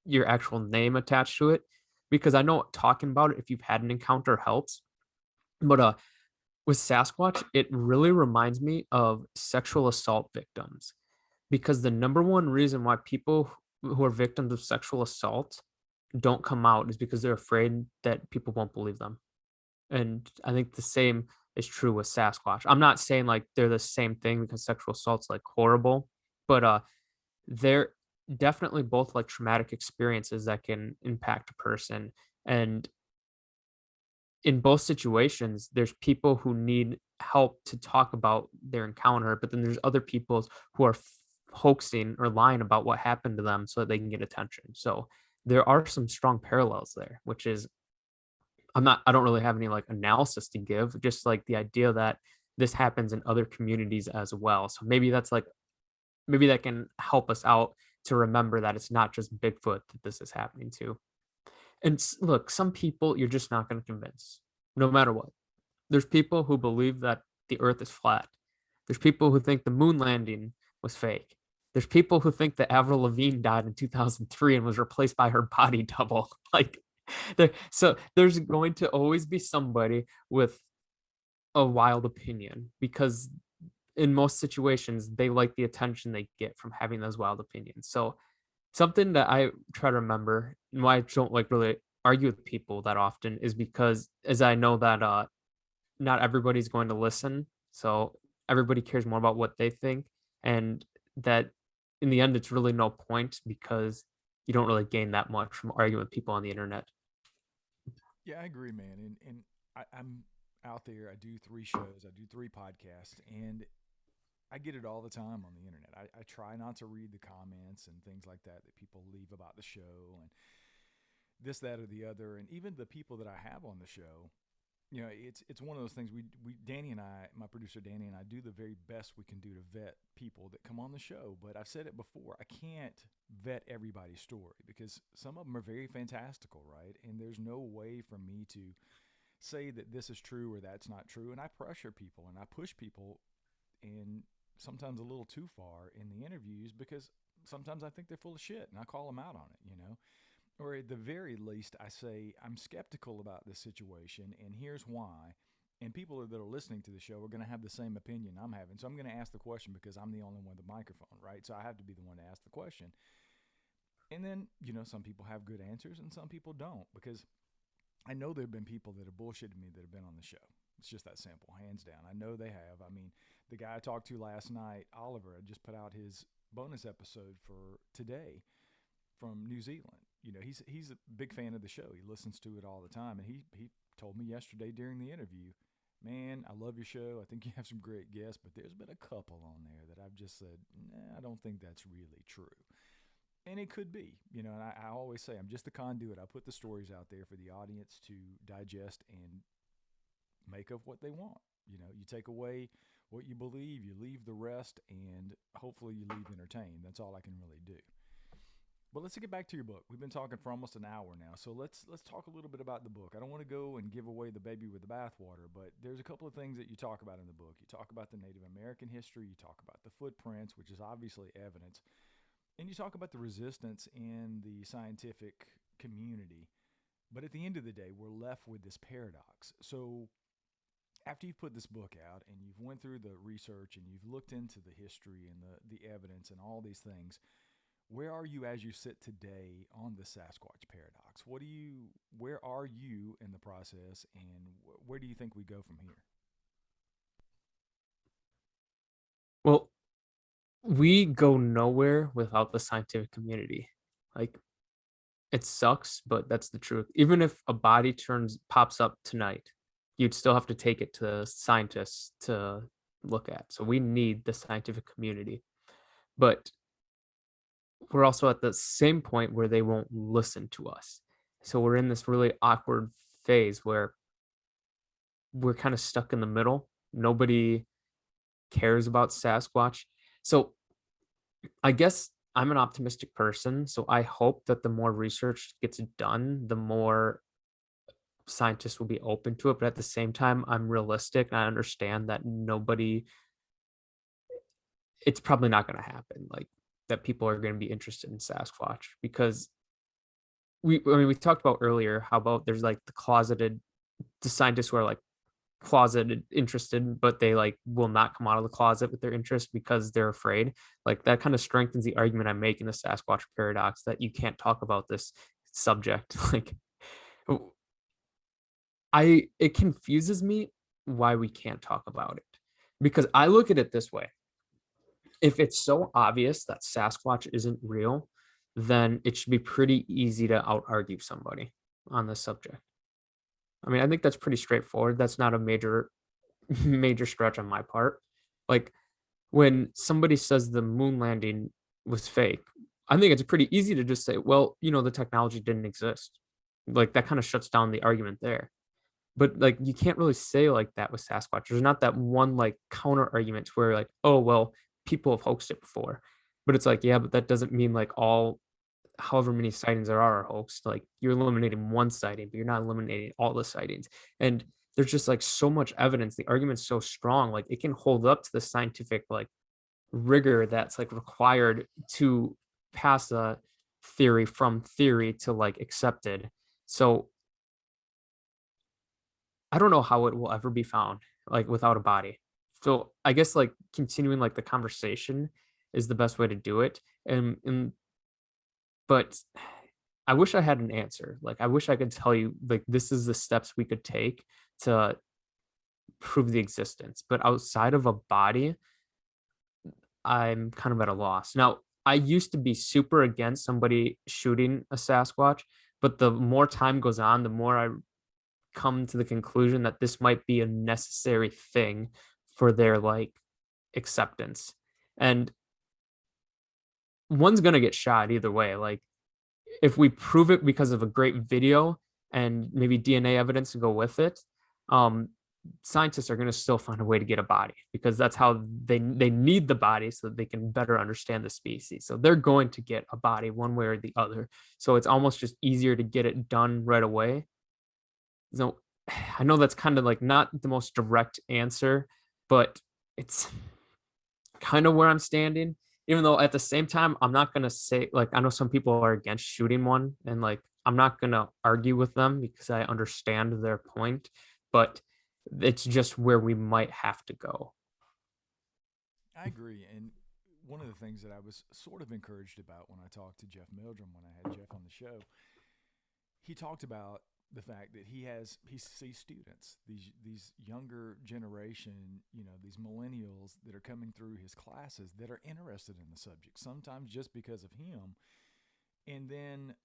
your actual name attached to it. Because I know talking about it, if you've had an encounter, helps. But with Sasquatch, it really reminds me of sexual assault victims because the number one reason why people who are victims of sexual assault don't come out is because they're afraid that people won't believe them. And I think the same is true with Sasquatch. I'm not saying like they're the same thing because sexual assault's like horrible, but they're definitely both like traumatic experiences that can impact a person. And in both situations, there's people who need help to talk about their encounter, but then there's other people who are hoaxing or lying about what happened to them so that they can get attention. So there are some strong parallels there, which is I don't really have any like analysis to give, just like the idea that this happens in other communities as well. So maybe that's like maybe that can help us out to remember that it's not just Bigfoot that this is happening to. And look, some people you're just not going to convince, no matter what. There's people who believe that the earth is flat. There's people who think the moon landing was fake. There's people who think that Avril Lavigne died in 2003 and was replaced by her body double. Like, so there's going to always be somebody with a wild opinion because in most situations they like the attention they get from having those wild opinions. So something that I try to remember and why I don't like really argue with people that often is because as I know that not everybody's going to listen. So everybody cares more about what they think. And that in the end, it's really no point because you don't really gain that much from arguing with people on the internet. Yeah, I agree, man. And I'm out there. I do 3 shows. I do 3 podcasts, and I get it all the time on the internet. I try not to read the comments and things like that that people leave about the show and this, that, or the other. And even the people that I have on the show, it's one of those things. We Danny and I, my producer Danny and I, do the very best we can do to vet people that come on the show. But I've said it before, I can't vet everybody's story because some of them are very fantastical, right? And there's no way for me to say that this is true or that's not true. And I pressure people and I push people, and sometimes a little too far in the interviews because sometimes I think they're full of shit and I call them out on it. Or at the very least, I say, I'm skeptical about this situation, and here's why. And people that are listening to the show are going to have the same opinion I'm having. So I'm going to ask the question because I'm the only one with the microphone, right? So I have to be the one to ask the question. And then, some people have good answers and some people don't because I know there have been people that have bullshitted me that have been on the show. It's just that simple, hands down. I know they have. I mean, the guy I talked to last night, Oliver, had just put out his bonus episode for today from New Zealand. He's a big fan of the show. He listens to it all the time, and he told me yesterday during the interview, man, I love your show. I think you have some great guests, but there's been a couple on there that I've just said, nah, I don't think that's really true. And it could be, and I always say I'm just the conduit. I put the stories out there for the audience to digest and make of what they want. You take away what you believe, you leave the rest, and hopefully you leave entertained. That's all I can really do. But let's get back to your book. We've been talking for almost an hour now, so let's talk a little bit about the book. I don't want to go and give away the baby with the bathwater, but there's a couple of things that you talk about in the book. You talk about the Native American history, you talk about the footprints, which is obviously evidence, and you talk about the resistance in the scientific community. But at the end of the day, we're left with this paradox. So after you've put this book out and you've went through the research and you've looked into the history and the evidence and all these things, where are you as you sit today on the Sasquatch paradox? Where are you in the process, and where do you think we go from here? Well, we go nowhere without the scientific community. Like, it sucks, but that's the truth. Even if a body turns pops up tonight, you'd still have to take it to scientists to look at. So we need the scientific community. But we're also at the same point where they won't listen to us. So we're in this really awkward phase where we're kind of stuck in the middle. Nobody cares about Sasquatch. So I guess I'm an optimistic person. So I hope that the more research gets done, the more scientists will be open to it. But at the same time, I'm realistic and I understand that it's probably not going to happen. Like, that people are going to be interested in Sasquatch because we talked about earlier how about there's like the scientists who are like closeted interested, but they like will not come out of the closet with their interest because they're afraid. Like, that kind of strengthens the argument I'm making, the Sasquatch paradox, that you can't talk about this subject. Like, I it confuses me why we can't talk about it. Because I look at it this way. If it's so obvious that Sasquatch isn't real, then it should be pretty easy to out argue somebody on this subject. I mean, I think that's pretty straightforward. That's not a major stretch on my part. Like, when somebody says the moon landing was fake, I think it's pretty easy to just say, well, the technology didn't exist. Like, that kind of shuts down the argument there. But like, you can't really say like that with Sasquatch. There's not that one like counter argument where like, oh well, people have hoaxed it before. But it's like, yeah, but that doesn't mean like all however many sightings there are hoaxed. Like, you're eliminating one sighting, but you're not eliminating all the sightings. And there's just like so much evidence. The argument's so strong, like it can hold up to the scientific like rigor that's like required to pass a theory from theory to like accepted. So I don't know how it will ever be found, like, without a body. So I guess like continuing like the conversation is the best way to do it. And but I wish I had an answer. Like, I wish I could tell you like this is the steps we could take to prove the existence. But outside of a body, I'm kind of at a loss. Now, I used to be super against somebody shooting a Sasquatch, but the more time goes on, the more I come to the conclusion that this might be a necessary thing for their like acceptance. And one's going to get shot either way. Like, if we prove it because of a great video and maybe DNA evidence to go with it, um, scientists are going to still find a way to get a body because that's how they need the body so that they can better understand the species. So they're going to get a body one way or the other. So it's almost just easier to get it done right away. So I know that's kind of like not the most direct answer, but it's kind of where I'm standing. Even though at the same time, I'm not gonna say like I know some people are against shooting one, and like I'm not gonna argue with them because I understand their point, but it's just where we might have to go. I agree. And one of the things that I was sort of encouraged about when I talked to Jeff Mildrum, when I had Jeff on the show, he talked about the fact that he sees students, these younger generation, these millennials that are coming through his classes that are interested in the subject, sometimes just because of him. And then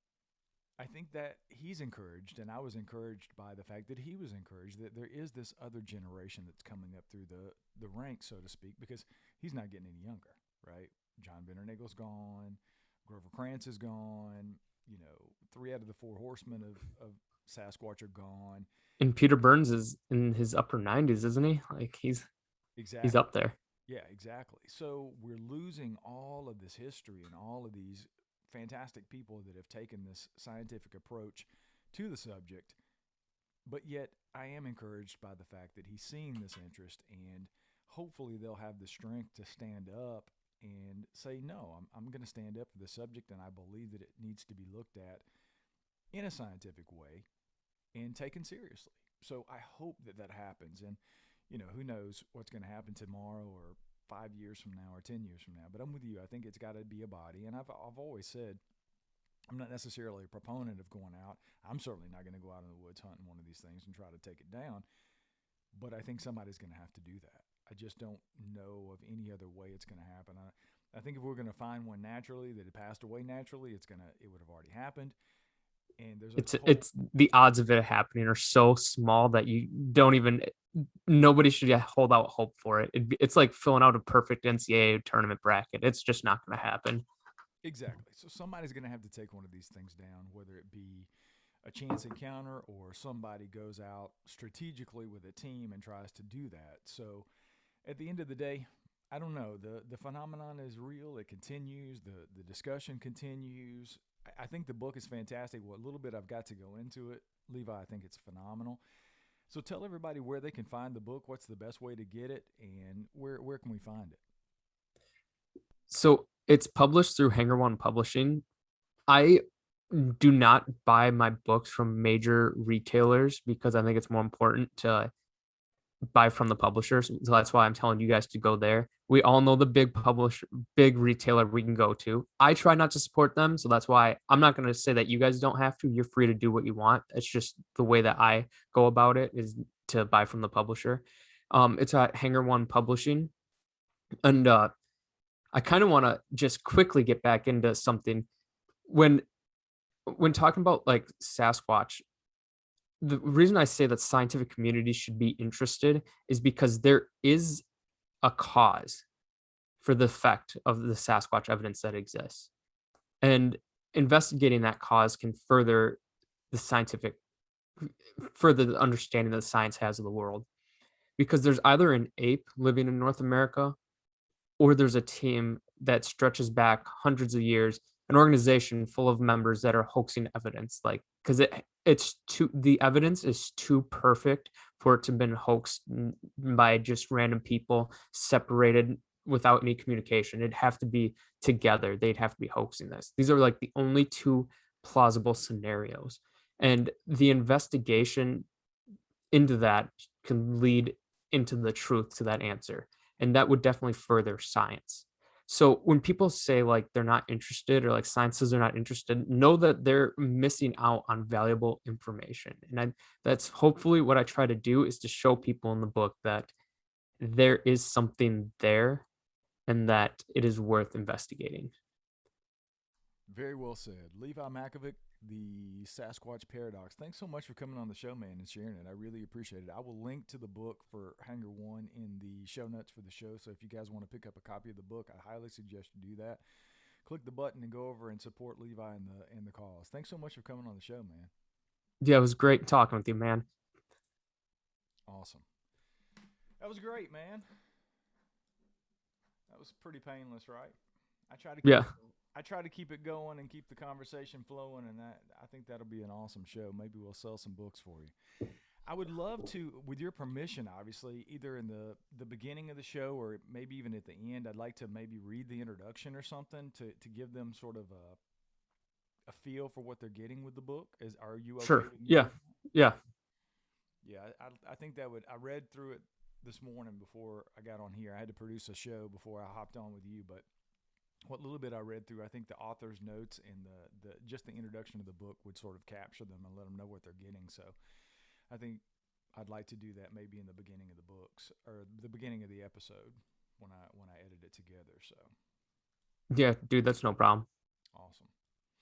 I think that he's encouraged, and I was encouraged by the fact that he was encouraged that there is this other generation that's coming up through the ranks, so to speak, because he's not getting any younger, right? John Bennernagel's gone, Grover Krantz is gone. 3 out of the 4 horsemen of Sasquatch are gone. And Peter Burns is in his upper 90s, isn't he? Like, he's Exactly. up there. Yeah, exactly. So we're losing all of this history and all of these fantastic people that have taken this scientific approach to the subject. But yet, I am encouraged by the fact that he's seeing this interest, and hopefully, they'll have the strength to stand up and say, no, I'm going to stand up for the subject, and I believe that it needs to be looked at in a scientific way and taken seriously. So I hope that that happens. And, who knows what's going to happen tomorrow or 5 years from now or 10 years from now. But I'm with you. I think it's got to be a body, and I've always said I'm not necessarily a proponent of going out. I'm certainly not going to go out in the woods hunting one of these things and try to take it down. But I think somebody's going to have to do that. I just don't know of any other way it's going to happen. I think if we're going to find one naturally that it passed away naturally, it would have already happened. And there's it's the odds of it happening are so small that you don't even nobody should hold out hope for it. It's like filling out a perfect NCAA tournament bracket. It's just not going to happen. Exactly. So somebody's going to have to take one of these things down, whether it be a chance encounter or somebody goes out strategically with a team and tries to do that. So at the end of the day, I don't know. The phenomenon is real. It continues. The discussion continues. I think the book is fantastic. What little bit I've got to go into it, Levi, I think it's phenomenal. So tell everybody where they can find the book. What's the best way to get it, and where can we find it? So it's published through Hanger One Publishing. I do not buy my books from major retailers because I think it's more important to buy from the publishers. So that's why I'm telling you guys to go there. We all know the big retailer we can go to. I try not to support them. So that's why I'm not going to say that you guys don't have to. You're free to do what you want. It's just the way that I go about it is to buy from the publisher. It's at Hanger One Publishing. And I kind of want to just quickly get back into something when talking about like Sasquatch. The reason I say that scientific communities should be interested is because there is a cause for the effect of the Sasquatch evidence that exists. And investigating that cause can further the understanding that science has of the world. Because there's either an ape living in North America or there's a team that stretches back hundreds of years, an organization full of members that are hoaxing evidence, like because the evidence is too perfect for it to have been hoaxed by just random people separated without any communication. It'd have to be together. They'd have to be hoaxing this. These are like the only two plausible scenarios, and the investigation into that can lead into the truth to that answer, and that would definitely further science. So when people say like they're not interested or like science says they're not interested, know that they're missing out on valuable information. And that's hopefully what I try to do is to show people in the book that there is something there and that it is worth investigating. Very well said. Levi Machovec, the Sasquatch Paradox. Thanks so much for coming on the show, man, and sharing it. I really appreciate it. I will link to the book for Hanger One in the show notes for the show. So if you guys want to pick up a copy of the book, I highly suggest you do that. Click the button and go over and support Levi in the cause. Thanks so much for coming on the show, man. Yeah, it was great talking with you, man. Awesome. That was great, man. That was pretty painless, right? I try to keep it going and keep the conversation flowing, and I think that'll be an awesome show. Maybe we'll sell some books for you. I would love to, with your permission, obviously, either in the beginning of the show or maybe even at the end, I'd like to maybe read the introduction or something to give them sort of a feel for what they're getting with the book. Are you okay? Sure. Yeah. Yeah. Yeah, I think that would. I read through it this morning before I got on here. I had to produce a show before I hopped on with you, but what little bit I read through, I think the author's notes and the just the introduction of the book would sort of capture them and let them know what they're getting. So I think I'd like to do that maybe in the beginning of the books or the beginning of the episode when I edit it together. So Yeah, dude, that's no problem. awesome.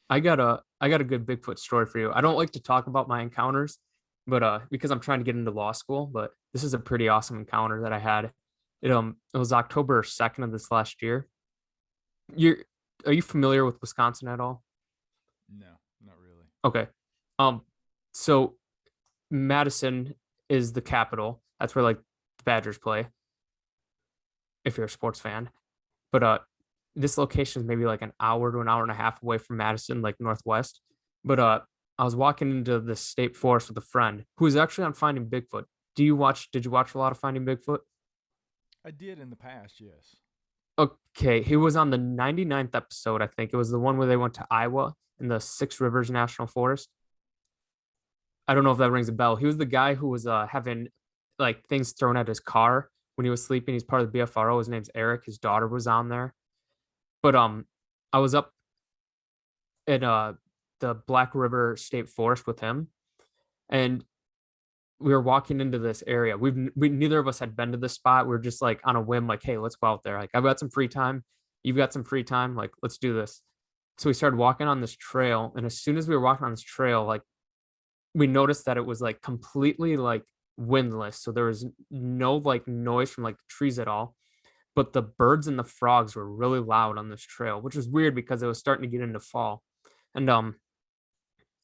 I got a good Bigfoot story for you. I don't like to talk about my encounters, but because I'm trying to get into law school, but this is a pretty awesome encounter that I had. It was October 2nd of this last year. Are you familiar with Wisconsin at all? No, not really. Okay. So Madison is the capital. That's where like the Badgers play, if you're a sports fan. But this location is maybe like an hour to an hour and a half away from Madison, like northwest. But I was walking into the state forest with a friend who was actually on Finding Bigfoot. Did you watch a lot of Finding Bigfoot? I did in the past, yes. Okay, he was on the 99th episode, I think. It was the one where they went to Iowa in the Six Rivers National Forest. I don't know if that rings a bell. He was the guy who was having like things thrown at his car when he was sleeping. He's part of the BFRO. His name's Eric. His daughter was on there. But I was up at the Black River State Forest with him, and we were walking into this area. We neither of us had been to this spot. We are just like on a whim, like, hey, let's go out there. Like, I've got some free time. You've got some free time. Like, let's do this. So we started walking on this trail. And as soon as we were walking on this trail, like we noticed that it was like completely like windless. So there was no like noise from like the trees at all. But the birds and the frogs were really loud on this trail, which was weird because it was starting to get into fall. And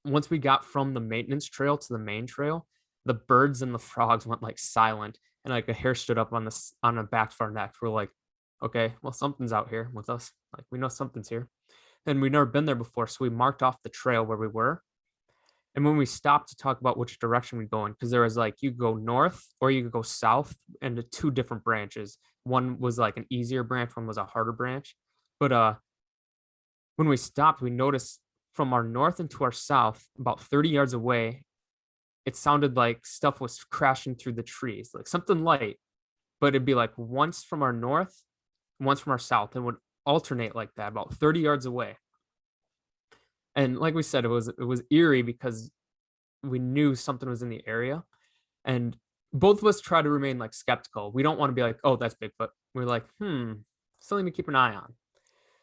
once we got from the maintenance trail to the main trail, the birds and the frogs went like silent, and like a hair stood up on the back of our necks. We're like, okay, well, something's out here with us. Like, we know something's here. And we've never been there before, so we marked off the trail where we were. And when we stopped to talk about which direction we go in, because there was like you could go north or you could go south into two different branches. One was like an easier branch, one was a harder branch. But when we stopped, we noticed from our north and to our south, about 30 yards away, it sounded like stuff was crashing through the trees, like something light, but it'd be like once from our north, once from our south, and would alternate like that about 30 yards away. And like we said, it was eerie because we knew something was in the area, and both of us try to remain like skeptical. We don't want to be like, oh, that's Bigfoot. We're like, something to keep an eye on.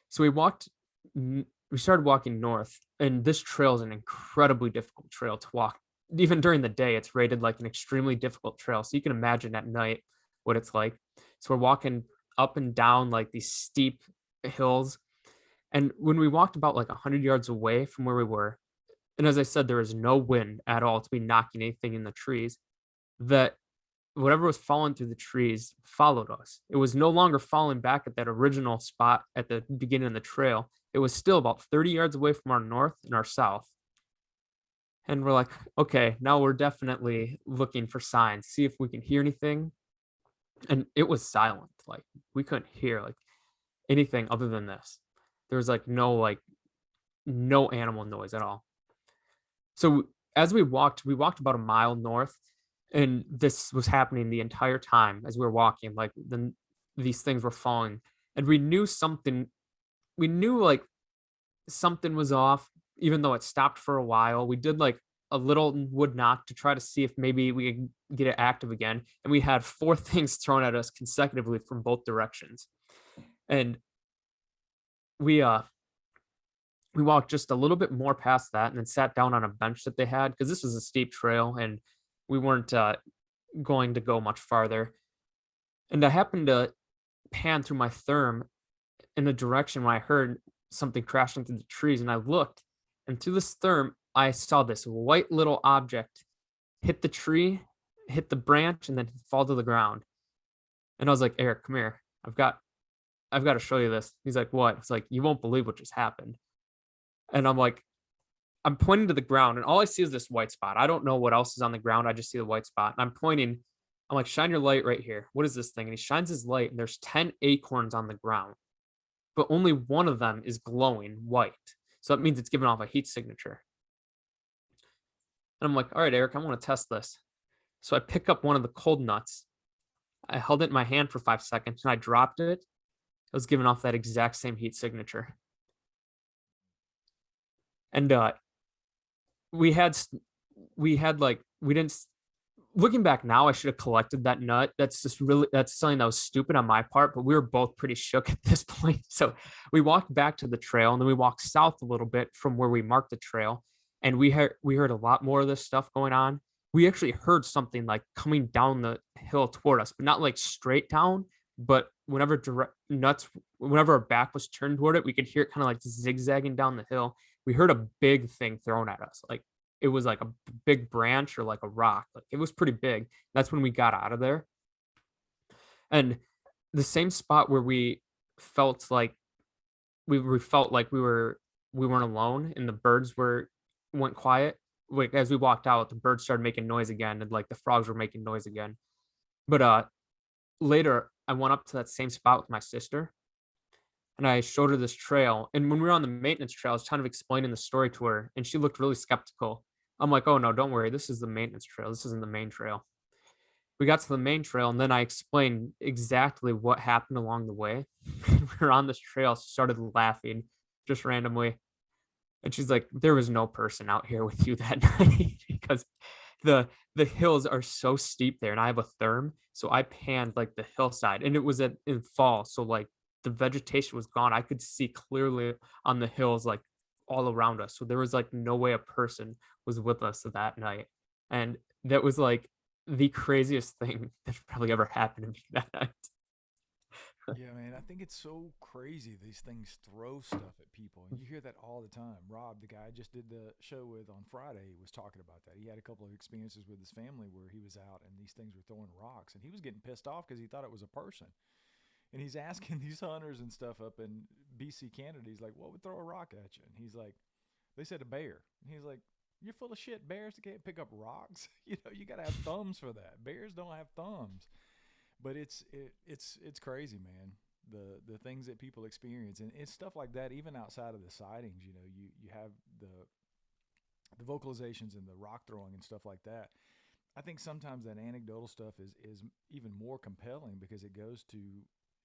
So we started walking north, and this trail is an incredibly difficult trail to walk. Even during the day, it's rated like an extremely difficult trail. So you can imagine at night what it's like. So we're walking up and down like these steep hills. And when we walked about like 100 yards away from where we were, and as I said, there was no wind at all to be knocking anything in the trees, that whatever was falling through the trees followed us. It was no longer falling back at that original spot at the beginning of the trail. It was still about 30 yards away from our north and our south. And we're like, okay, now we're definitely looking for signs, see if we can hear anything. And it was silent. Like, we couldn't hear like anything other than this. There was no animal noise at all. So as we walked about a mile north, and this was happening the entire time as we were walking. Like, these things were falling, and we knew something. We knew like something was off, even though it stopped for a while. We did like a little wood knock to try to see if maybe we could get it active again, and we had four things thrown at us consecutively from both directions. And we walked just a little bit more past that and then sat down on a bench that they had, because this was a steep trail and we weren't going to go much farther. And I happened to pan through my therm in a direction where I heard something crashing through the trees, and I looked, and through this therm I saw this white little object hit the tree, hit the branch, and then fall to the ground. And I was like, Eric, come here. I've got to show you this. He's like, what? It's like, you won't believe what just happened. And I'm like, I'm pointing to the ground, and all I see is this white spot. I don't know what else is on the ground. I just see the white spot. And I'm pointing. I'm like, shine your light right here. What is this thing? And he shines his light, and there's 10 acorns on the ground, but only one of them is glowing white. So that means it's giving off a heat signature. And I'm like, all right, Eric, I want to test this. So I pick up one of the cold nuts. I held it in my hand for 5 seconds, and I dropped it. It was giving off that exact same heat signature. And we didn't, looking back now, I should have collected that nut. That's something that was stupid on my part, but we were both pretty shook at this point. So we walked back to the trail, and then we walked south a little bit from where we marked the trail, and we heard a lot more of this stuff going on. We actually heard something like coming down the hill toward us, but not like straight down, but whenever our back was turned toward it, we could hear it kind of like zigzagging down the hill. We heard a big thing thrown at us. Like, it was like a big branch or like a rock. Like, it was pretty big. That's when we got out of there. And the same spot where we felt like we weren't alone, and the birds went quiet. Like, as we walked out, the birds started making noise again, and like the frogs were making noise again. But later I went up to that same spot with my sister, and I showed her this trail. And when we were on the maintenance trail, I was kind of explaining the story to her, and she looked really skeptical. I'm like, oh no, don't worry. This is the maintenance trail. This isn't the main trail. we got to the main trail, and then I explained exactly what happened along the way. We were on this trail, she started laughing just randomly, and she's like, "There was no person out here with you that night," because the hills are so steep there, and I have a therm, so I panned, like, the hillside, and it was in fall, so, like, the vegetation was gone. I could see clearly on the hills, like, all around us, so there was, like, no way a person was with us that night, and that was, like, the craziest thing that probably ever happened to me that night. Yeah, man, I think it's so crazy these things throw stuff at people. And you hear that all the time. Rob, the guy I just did the show with on Friday, was talking about that. He had a couple of experiences with his family where he was out and these things were throwing rocks and he was getting pissed off because he thought it was a person. And he's asking these hunters and stuff up in BC, Canada, he's like, what would throw a rock at you? And he's like, they said a bear. And he's like, you're full of shit. Bears can't pick up rocks. You know, you got to have thumbs for that. Bears don't have thumbs. But it's crazy, man. The things that people experience, and it's stuff like that. Even outside of the sightings, you know, you have the vocalizations and the rock throwing and stuff like that. I think sometimes that anecdotal stuff is even more compelling because it goes to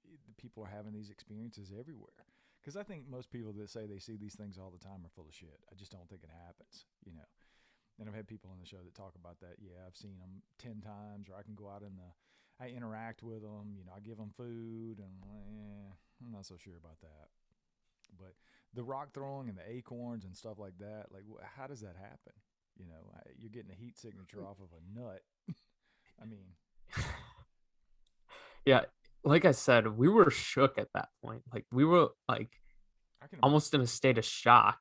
the people are having these experiences everywhere. Because I think most people that say they see these things all the time are full of shit. I just don't think it happens, you know. And I've had people on the show that talk about that. Yeah, I've seen them 10 times, or I can go out in the, I interact with them, you know, I give them food, and I'm not so sure about that. But the rock throwing and the acorns and stuff like that, like, how does that happen? You know, you're getting a heat signature off of a nut. I mean, Yeah, like I said, we were shook at that point, like, we were, like, I can almost imagine. in a state of shock.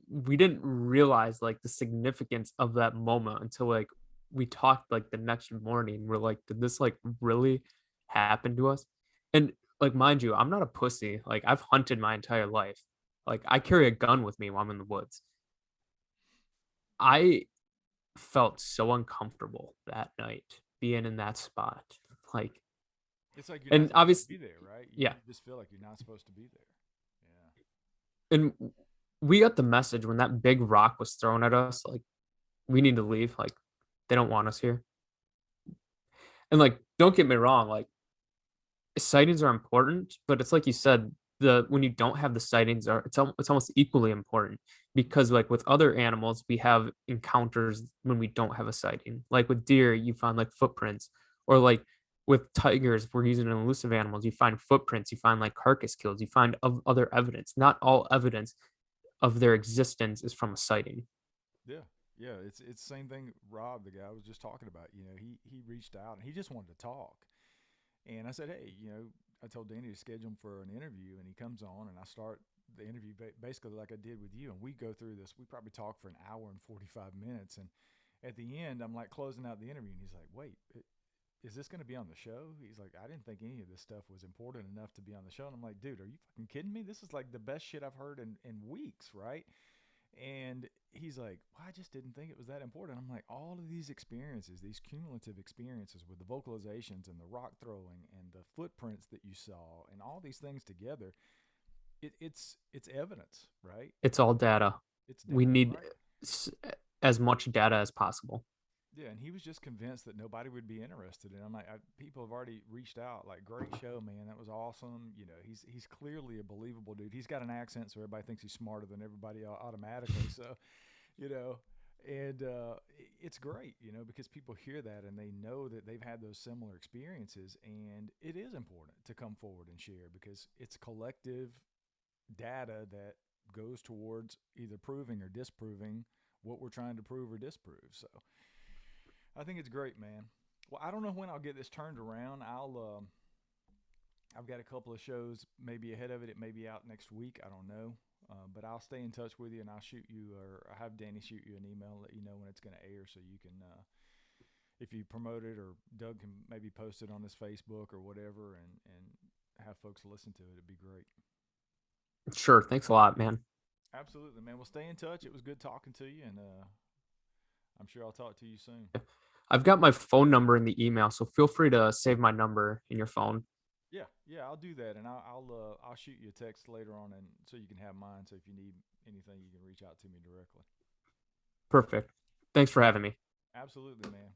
We didn't realize, like, the significance of that moment until, like, we talked, like, the next morning. We're like, "Did this, like, really happen to us?" And, like, mind you, I'm not a pussy, like, I've hunted my entire life. Like, I carry a gun with me while I'm in the woods. I felt so uncomfortable that night being in that spot, like, It's like you're not and supposed to obviously, be there, right? You yeah, just feel like you're not supposed to be there. Yeah. and we got the message when that big rock was thrown at us, like, "We need to leave, like, they don't want us here." And, like, don't get me wrong, like, sightings are important, but it's like you said, the when you don't have the sightings are it's almost equally important because, like, with other animals, we have encounters when we don't have a sighting. Like, with deer, you find, like, footprints, or, like, with tigers, if we're using an elusive animals, you find footprints, you find, like, carcass kills, you find of other evidence. Not all evidence of their existence is from a sighting. Yeah. Yeah, it's the same thing. Rob, the guy I was just talking about, you know, he reached out and he just wanted to talk. And I said, hey, you know, I told Danny to schedule him for an interview, and he comes on, and I start the interview basically like I did with you, and we go through this. We probably talk for an hour and 45 minutes, and at the end, I'm like closing out the interview, and he's like, wait. Is this going to be on the show? He's like, I didn't think any of this stuff was important enough to be on the show. And I'm like, dude, are you fucking kidding me? This is like the best shit I've heard in weeks, right? And he's like, well, I just didn't think it was that important. I'm like, all of these experiences, these cumulative experiences with the vocalizations and the rock throwing and the footprints that you saw and all these things together, it's evidence, right? It's all data. It's We data, need right? s as much data as possible. Yeah, and he was just convinced that nobody would be interested. And I'm like, people have already reached out. Like, great show, man. That was awesome. You know, he's clearly a believable dude. He's got an accent, so everybody thinks he's smarter than everybody automatically. So, you know, and it's great, you know, because people hear that and they know that they've had those similar experiences, and it is important to come forward and share because it's collective data that goes towards either proving or disproving what we're trying to prove or disprove. So I think it's great, man. Well, I don't know when I'll get this turned around. I've got a couple of shows maybe ahead of it. It may be out next week. I don't know. But I'll stay in touch with you and I'll shoot you or I'll have Danny shoot you an email and let you know when it's going to air so you can, if you promote it or Doug can maybe post it on his Facebook or whatever and have folks listen to it. It'd be great. Sure, thanks a lot, man. Absolutely, man. Well, stay in touch. It was good talking to you, and I'm sure I'll talk to you soon. I've got my phone number in the email, so feel free to save my number in your phone. Yeah, yeah, I'll do that, and I'll shoot you a text later on, and so you can have mine. So if you need anything, you can reach out to me directly. Perfect. Thanks for having me. Absolutely, man.